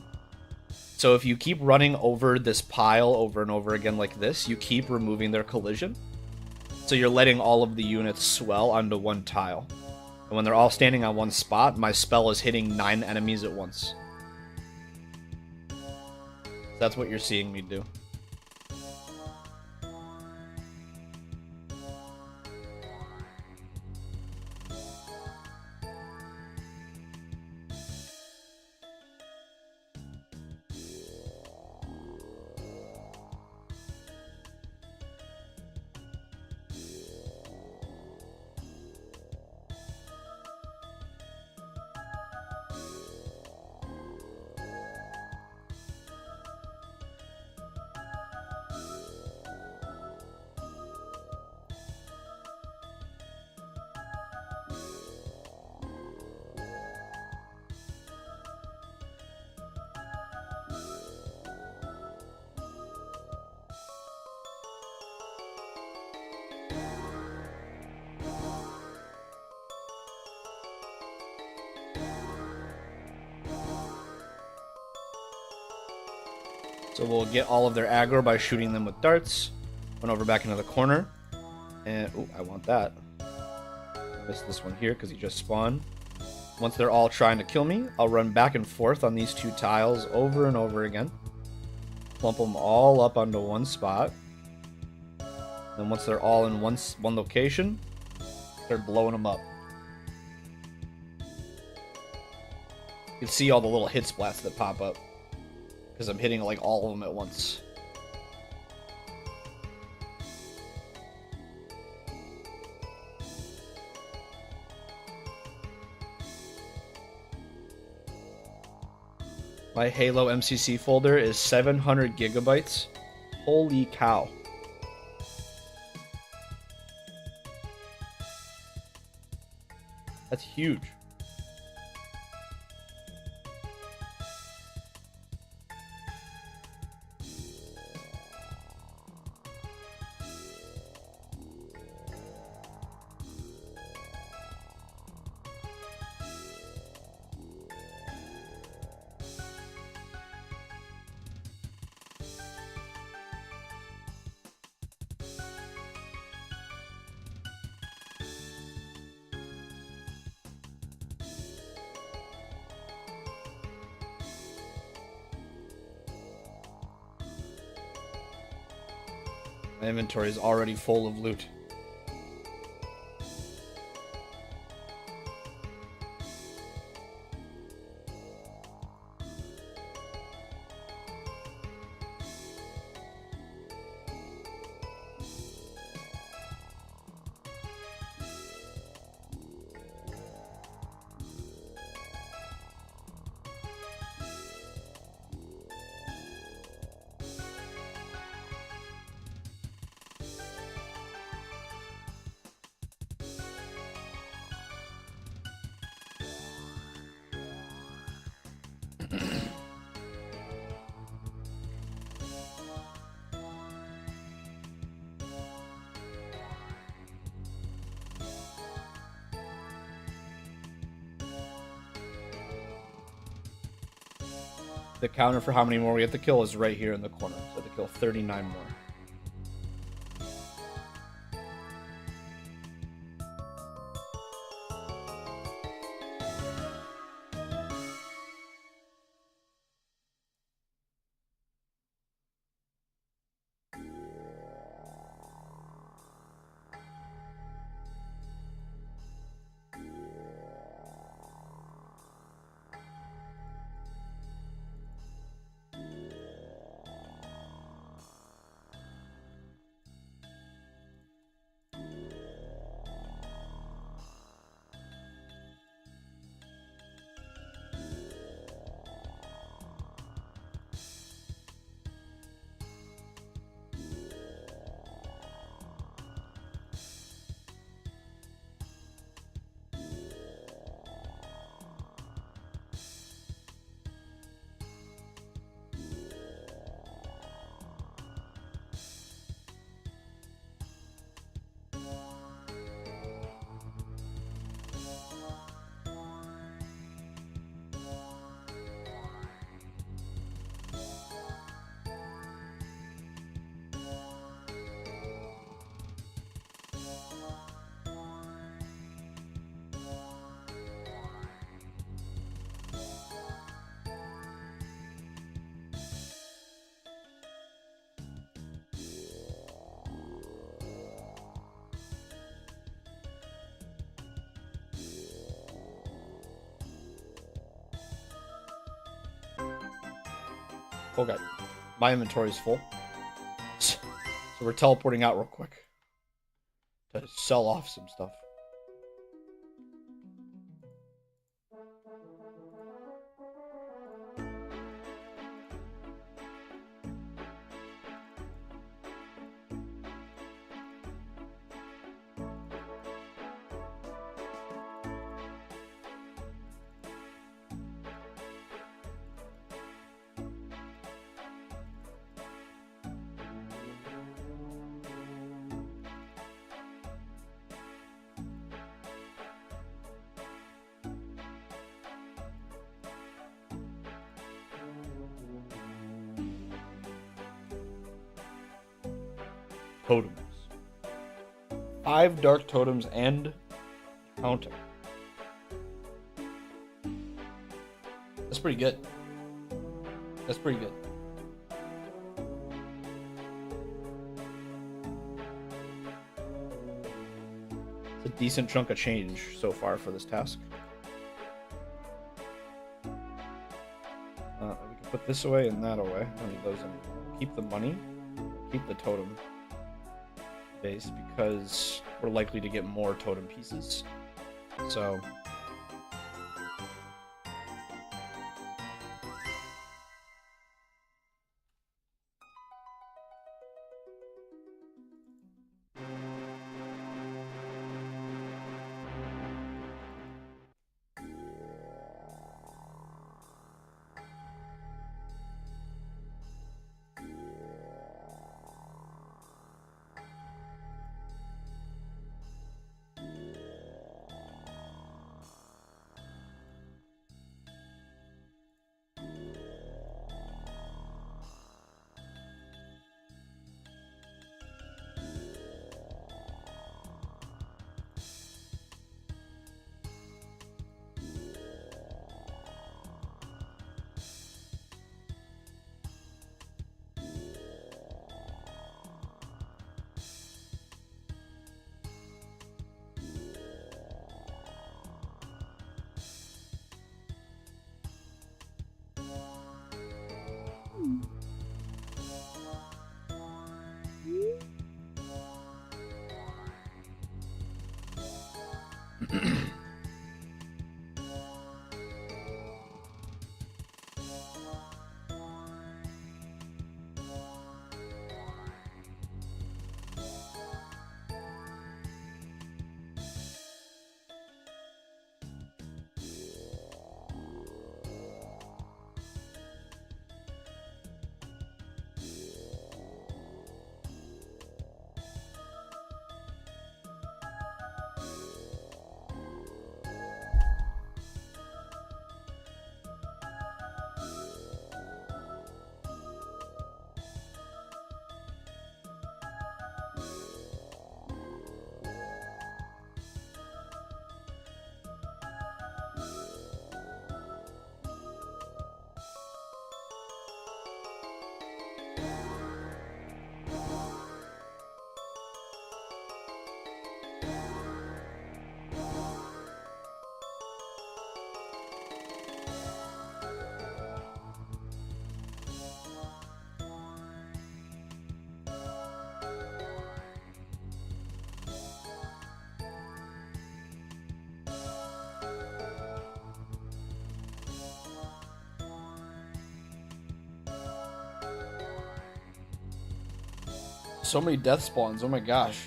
So if you keep running over this pile over and over again like this, you keep removing their collision. So you're letting all of the units swell onto one tile. And when they're all standing on one spot, my spell is hitting 9 enemies at once. That's what you're seeing me do. So we'll get all of their aggro by shooting them with darts. Run over back into the corner. And, oh, I want that. I missed this one here because he just spawned. Once they're all trying to kill me, I'll run back and forth on these 2 tiles over and over again. Clump them all up onto one spot. Then once they're all in one location, start blowing them up. You can see all the little hit splats that pop up. Because I'm hitting like all of them at once. My Halo MCC folder is 700 gigabytes. Holy cow. That's huge. My inventory is already full of loot. the counter for how many more we have to kill is right here in the corner. So to kill 39 more. Okay, my inventory is full. So we're teleporting out real quick to sell off some stuff. Totems. 5 dark totems and counting. That's pretty good. That's pretty good. It's a decent chunk of change so far for this task. We can put this away and that away. I don't need those anymore. Keep the money. Keep the totem base because we're likely to get more totem pieces. So so many death spawns. Oh my gosh.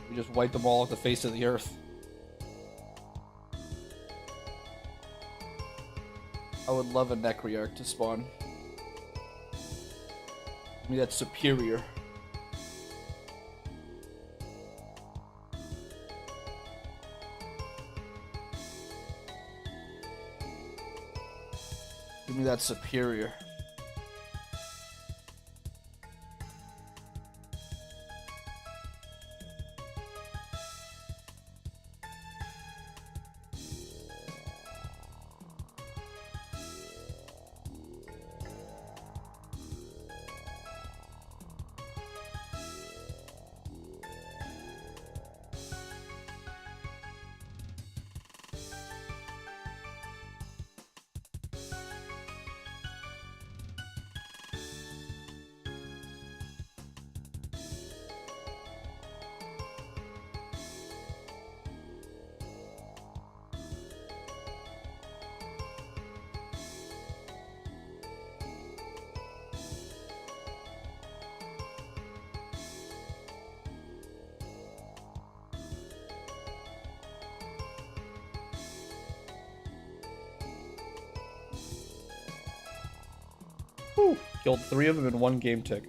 We just wiped them all off the face of the earth. I would love a Necryarch to spawn. I mean, that's superior. Give me that superior. Whew. Killed 3 of them in 1 game tick.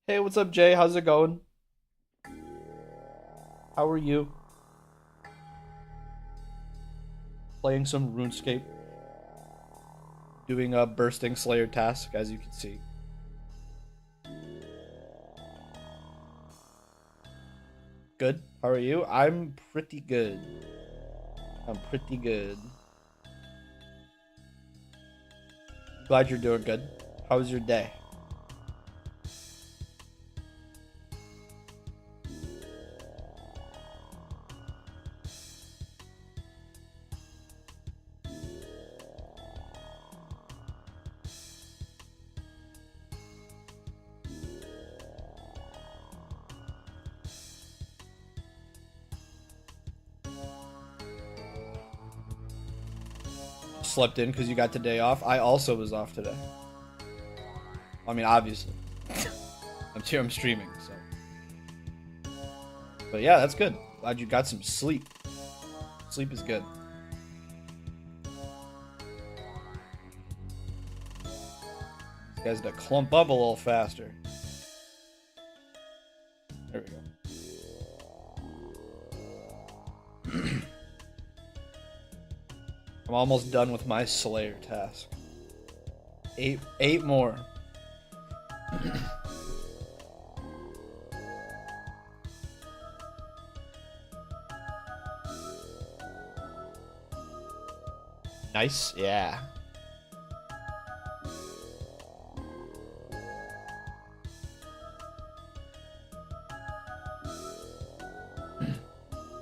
Hey, what's up, Jay? How's it going? How are you? Playing some RuneScape. Doing a bursting Slayer task, as you can see. Good. How are you? I'm pretty good. I'm pretty good. Glad you're doing good. How was your day? Slept in because you got the day off. I also was off today. I mean, obviously. I'm streaming, so. But yeah, that's good. Glad you got some sleep. Sleep is good. These guys to clump up a little faster. There we go. I'm almost done with my Slayer task. Eight more. Nice, yeah.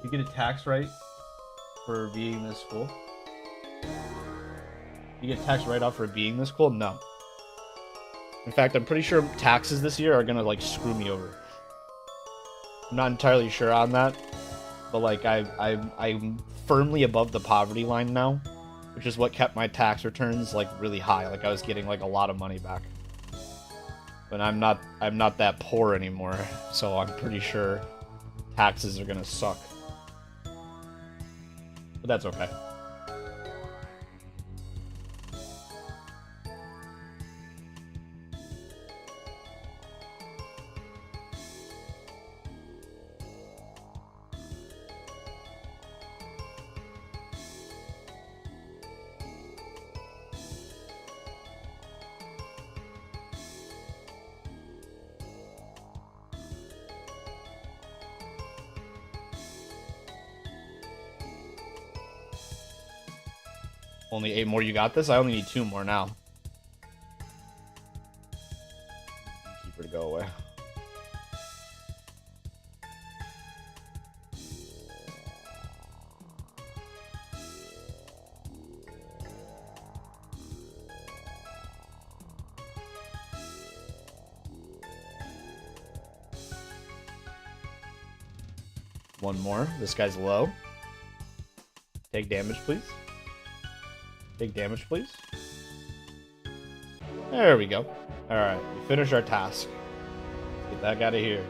You get a tax rate for being this school? You get tax write-off for being this cool? No. In fact, I'm pretty sure taxes this year are gonna like screw me over. I'm not entirely sure on that, but like I'm firmly above the poverty line now, which is what kept my tax returns like really high. Like I was getting like a lot of money back. But I'm not that poor anymore, so I'm pretty sure taxes are gonna suck. But that's okay. Only 8 more. You got this? I only need 2 more now. Keep her to go away. One more. This guy's low. Take damage, please. Take damage, please. There we go. Alright, we finished our task. Let's get that guy out of here.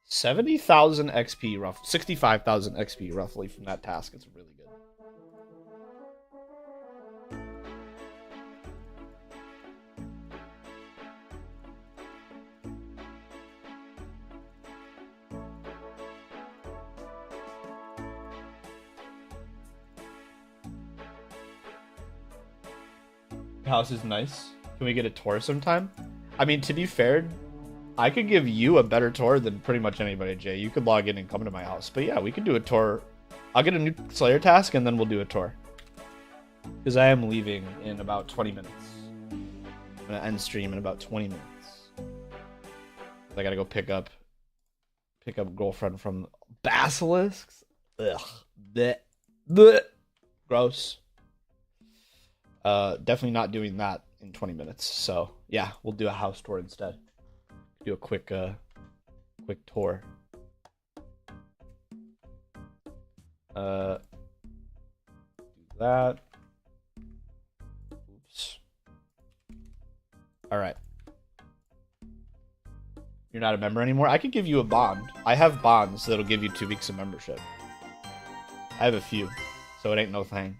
$70,000 XP, rough. 65,000 XP, roughly, from that task. It's really good. House is nice. Can we get a tour sometime? I mean, to be fair, I could give you a better tour than pretty much anybody, Jay. You could log in and come to my house. But yeah, we can do a tour. I'll get a new Slayer task and then we'll do a tour. Because I am leaving in about 20 minutes. I'm going to end stream in about 20 minutes. I got to go pick up girlfriend from basilisks. Ugh. Blech. Blech. Gross. Definitely not doing that in 20 minutes. So yeah, we'll do a house tour instead. Do a quick tour. Do that. Oops. All right. You're not a member anymore? I could give you a bond. I have bonds that'll give you 2 weeks of membership. I have a few, so it ain't no thing.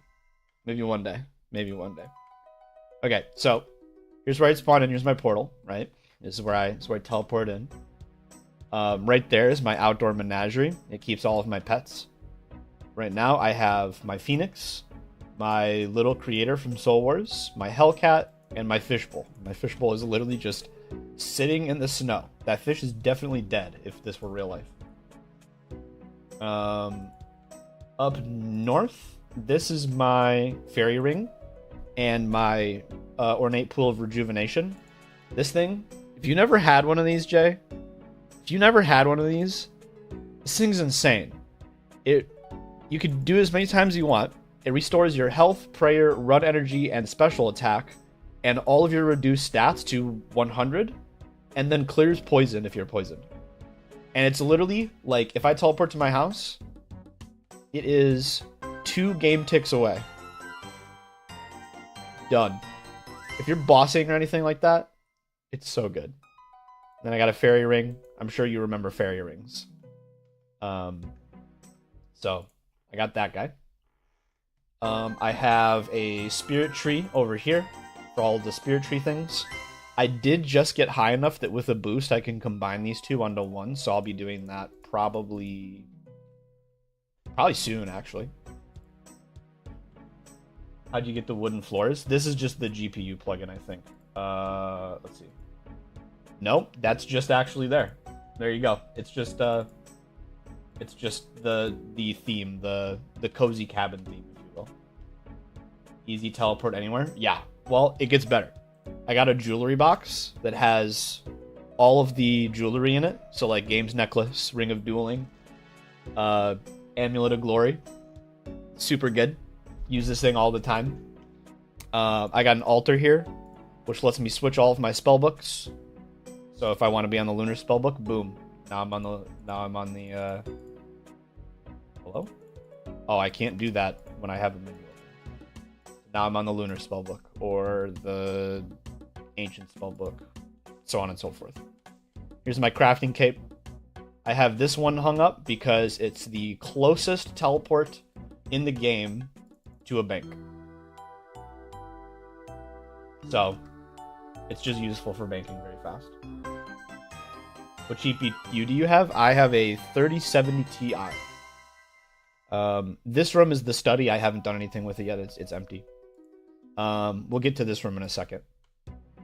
Maybe one day. Maybe one day. Okay, so here's where I spawn in. Here's my portal, right? This is where I teleport in. Right there is my outdoor menagerie. It keeps all of my pets. Right now, I have my Phoenix, my little creator from Soul Wars, my Hellcat, and my fishbowl. My fishbowl is literally just sitting in the snow. That fish is definitely dead if this were real life. Up north, this is my fairy ring and my ornate pool of rejuvenation. This thing, if you never had one of these, Jay, if you never had one of these, this thing's insane. You can do as many times as you want. It restores your health, prayer, run energy, and special attack, and all of your reduced stats to 100, and then clears poison if you're poisoned. And it's literally, like, if I teleport to my house, it is 2 game ticks away. Done. If you're bossing or anything like that, it's so good. Then I got a fairy ring. I'm sure you remember fairy rings. So I got that guy. I have a spirit tree over here for all the spirit tree things. I did just get high enough that with a boost I can combine these 2 onto 1, so I'll be doing that probably soon, actually. How'd you get the wooden floors? This is just the GPU plugin, I think. Let's see. Nope, that's just actually there. There you go. It's just the theme, the cozy cabin theme, if you will. Easy teleport anywhere. Yeah. Well, it gets better. I got a jewelry box that has all of the jewelry in it. So like Games Necklace, Ring of Dueling, Amulet of Glory. Super good. Use this thing all the time. I got an altar here, which lets me switch all of my spell books. So if I want to be on the lunar spell book, boom. Now I'm on the hello? Oh, I can't do that when I have a menu. Now I'm on the lunar spell book or the ancient spell book, so on and so forth. Here's my crafting cape. I have this one hung up because it's the closest teleport in the game to a bank. So it's just useful for banking very fast. What GPU do you have? I have a 3070 Ti. This room is the study. I haven't done anything with it yet. It's empty. We'll get to this room in a second.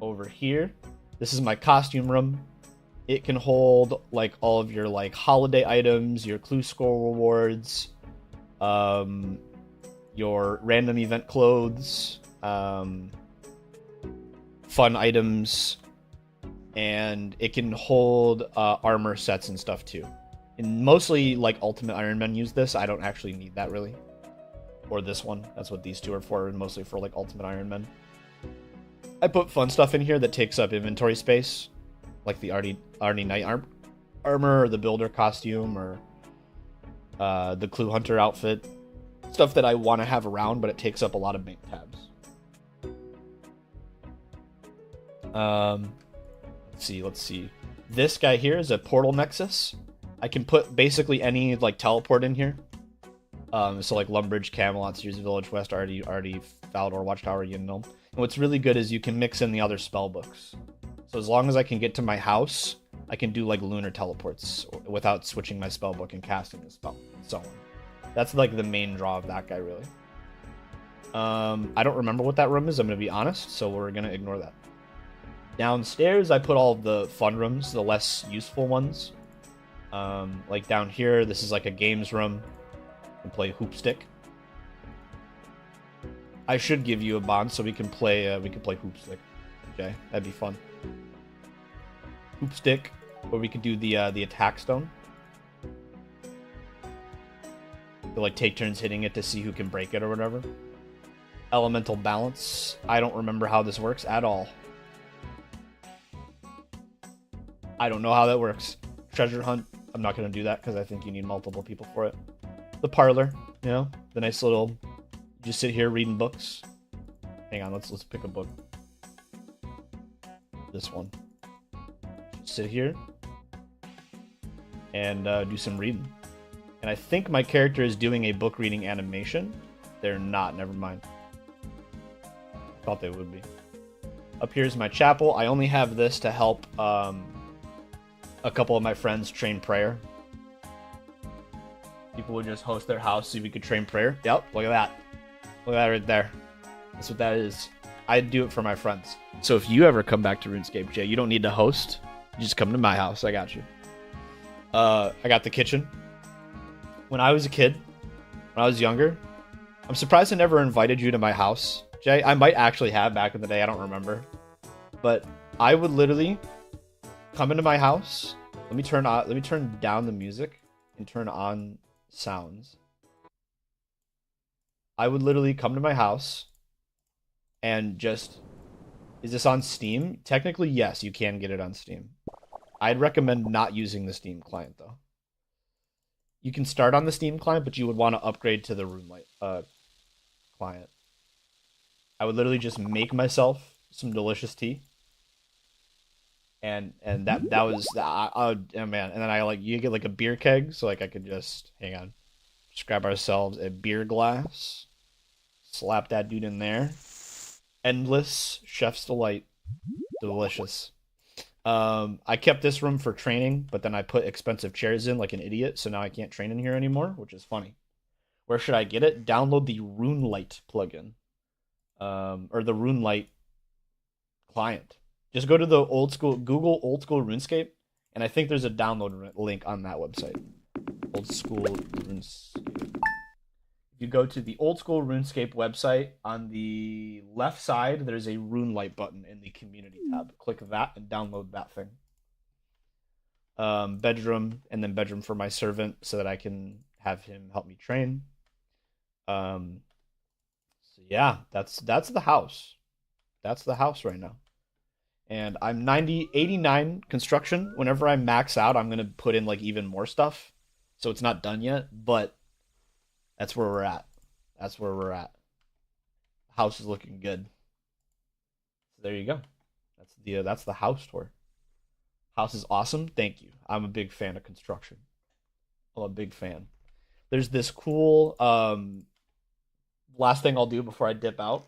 Over here, this is my costume room. It can hold like all of your like holiday items, your clue score rewards, um, your random event clothes, fun items, and it can hold armor sets and stuff too. And mostly like Ultimate Iron Man use this. I don't actually need that really. Or this one. That's what these two are for, and mostly for like Ultimate Iron Man. I put fun stuff in here that takes up inventory space, like the Arnie Knight armor, or the Builder costume, or the Clue Hunter outfit. Stuff that I want to have around, but it takes up a lot of bank tabs. Let's see. This guy here is a portal nexus. I can put basically any like teleport in here. So like Lumbridge, Camelot, Sears Village, West, already Falador, Watchtower, and what's really good is you can mix in the other spell books. So as long as I can get to my house, I can do like lunar teleports without switching my spell book and casting the spell, and so on. That's like the main draw of that guy, really. I don't remember what that room is, I'm gonna be honest, so we're gonna ignore that. Downstairs, I put all of the fun rooms, the less useful ones. Like down here, this is like a games room. You can play Hoopstick. I should give you a bond so we can play Hoopstick. Okay, that'd be fun. Hoopstick, or we could do the attack stone. We'll, like, take turns hitting it to see who can break it or whatever. Elemental balance. I don't remember how this works at all. I don't know how that works. Treasure hunt. I'm not going to do that because I think you need multiple people for it. The parlor, you know, the nice little, just sit here reading books. Hang on, let's pick a book. This one. Just sit here and do some reading. And I think my character is doing a book reading animation. They're not, never mind. Thought they would be. Up here's my chapel. I only have this to help a couple of my friends train prayer. People would just host their house so we could train prayer. Yep, look at that. Look at that right there. That's what that is. I do it for my friends. So if you ever come back to RuneScape, Jay, you don't need to host. You just come to my house. I got you. I got the kitchen. When I was a kid, when I was younger, I'm surprised I never invited you to my house, Jay. I might actually have back in the day. I don't remember. But I would literally come into my house. Let me turn down the music and turn on sounds. I would literally come to my house and just... Is this on Steam? Technically, yes, you can get it on Steam. I'd recommend not using the Steam client, though. You can start on the Steam client, but you would want to upgrade to the RuneLite client. I would literally just make myself some delicious tea. And that was... oh, man. And then you get like a beer keg, so like I could just... Hang on. Just grab ourselves a beer glass. Slap that dude in there. Endless Chef's Delight. Delicious. I kept this room for training, but then I put expensive chairs in like an idiot, so now I can't train in here anymore, which is funny. Where should I get it? Download the RuneLite plugin. Or the RuneLite client. Just go to the Google old school RuneScape, and I think there's a download link on that website. Old school RuneScape. If you go to the old school RuneScape website, on the left side, there's a RuneLite button in the community tab. Click that and download that thing. Bedroom, and then bedroom for my servant so that I can have him help me train. So yeah, that's the house. That's the house right now. And I'm 89 construction. Whenever I max out, I'm going to put in like even more stuff. So it's not done yet, but that's where we're at. That's where we're at. The house is looking good. So there you go. That's the house tour. House is awesome. Thank you. I'm a big fan of construction. I'm a big fan. There's this cool last thing I'll do before I dip out.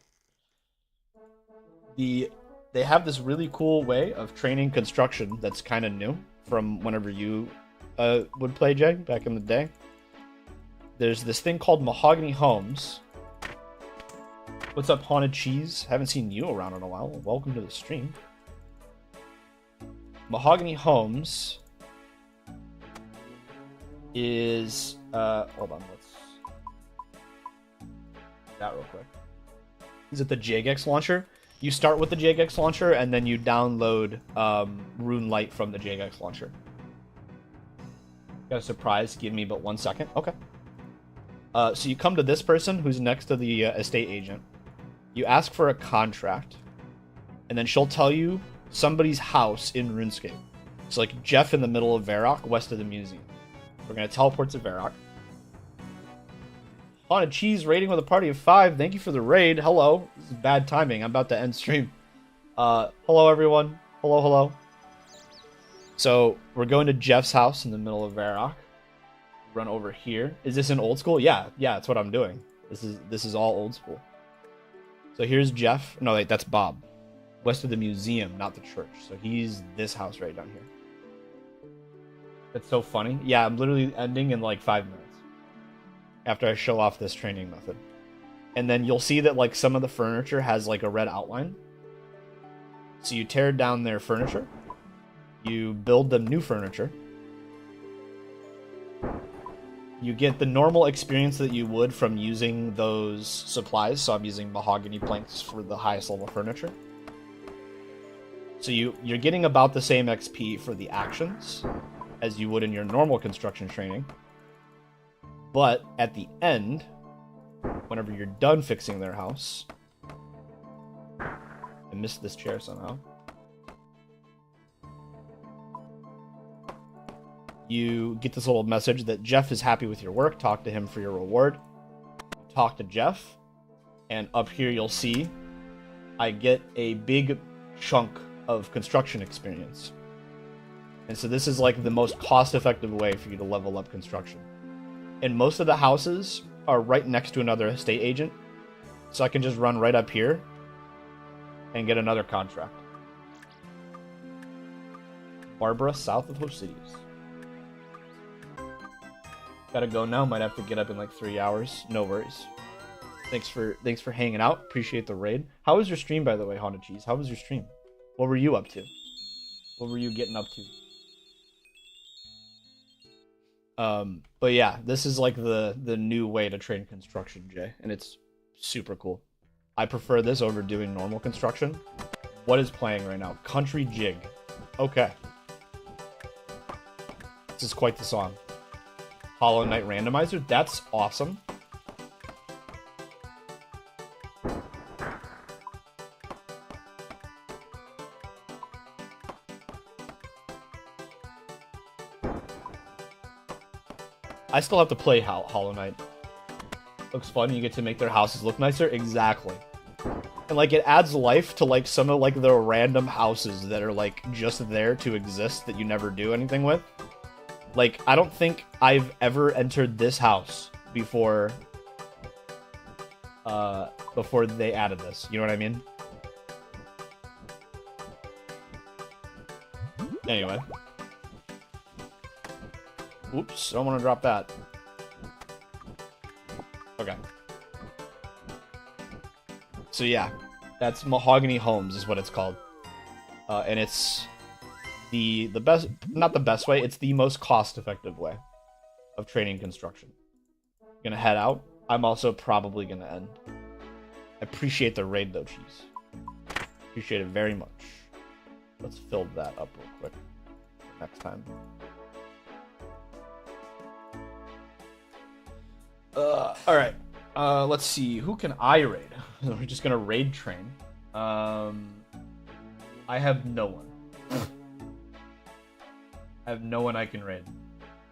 They have this really cool way of training construction that's kind of new from whenever you would play, Jay, back in the day. There's this thing called Mahogany Homes. What's up, Haunted Cheese? Haven't seen you around in a while. Welcome to the stream. Mahogany Homes is hold on, let's that real quick. Is it the JGX launcher? You start with the JGX launcher and then you download Rune Light from the JGX launcher. Got a surprise, give me but 1 second. Okay. So you come to this person who's next to the estate agent. You ask for a contract, and then she'll tell you somebody's house in RuneScape. So like Jeff in the middle of Varrock, west of the museum. We're gonna teleport to Varrock. Haunted Cheese raiding with a party of 5. Thank you for the raid. Hello. This is bad timing. I'm about to end stream. Hello everyone. Hello. So we're going to Jeff's house in the middle of Varrock. Run over here. Is this in old school? Yeah, that's what I'm doing. This is all old school. So here's Jeff. No, wait, that's Bob. West of the museum, not the church. So he's this house right down here. That's so funny. Yeah, I'm literally ending in like 5 minutes after I show off this training method. And then you'll see that like some of the furniture has like a red outline. So you tear down their furniture. You build them new furniture. You get the normal experience that you would from using those supplies. So I'm using mahogany planks for the highest level furniture. So you're getting about the same XP for the actions as you would in your normal construction training. But at the end, whenever you're done fixing their house... I missed this chair somehow. You get this little message that Jeff is happy with your work. Talk to him for your reward. Talk to Jeff. And up here you'll see I get a big chunk of construction experience. And so this is like the most cost-effective way for you to level up construction. And most of the houses are right next to another estate agent. So I can just run right up here and get another contract. Barbara, south of Host Cities. Gotta go now. Might have to get up in like 3 hours. No worries. Thanks for hanging out. Appreciate the raid. How was your stream, by the way, Haunted Cheese? How was your stream? What were you up to? What were you getting up to? But yeah, this is like the new way to train construction, Jay, and it's super cool. I prefer this over doing normal construction. What is playing right now? Country Jig. Okay. This is quite the song. Hollow Knight Randomizer. That's awesome. I still have to play Hollow Knight. Looks fun. You get to make their houses look nicer. Exactly. And like it adds life to like some of like the random houses that are like just there to exist that you never do anything with. Like I don't think I've ever entered this house before before they added this. You know what I mean? Anyway. Oops, I don't want to drop that. Okay. So yeah, that's Mahogany Homes is what it's called. And it's the best, not the best way, it's the most cost-effective way of training construction. I'm gonna head out. I'm also probably gonna end. I appreciate the raid though, Cheese. Appreciate it very much. Let's fill that up real quick next time. Alright. Let's see. Who can I raid? We're just gonna raid train. I have no one. I have no one I can raid.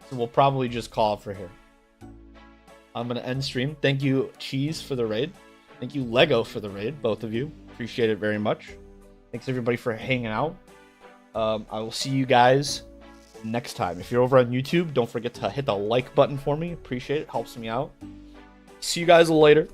So we'll probably just call for here. I'm gonna end stream. Thank you, Cheese, for the raid. Thank you, Lego, for the raid. Both of you. Appreciate it very much. Thanks, everybody, for hanging out. I will see you guys next time. If you're over on YouTube, don't forget to hit the like button for me. Appreciate it. Helps me out. See you guys later.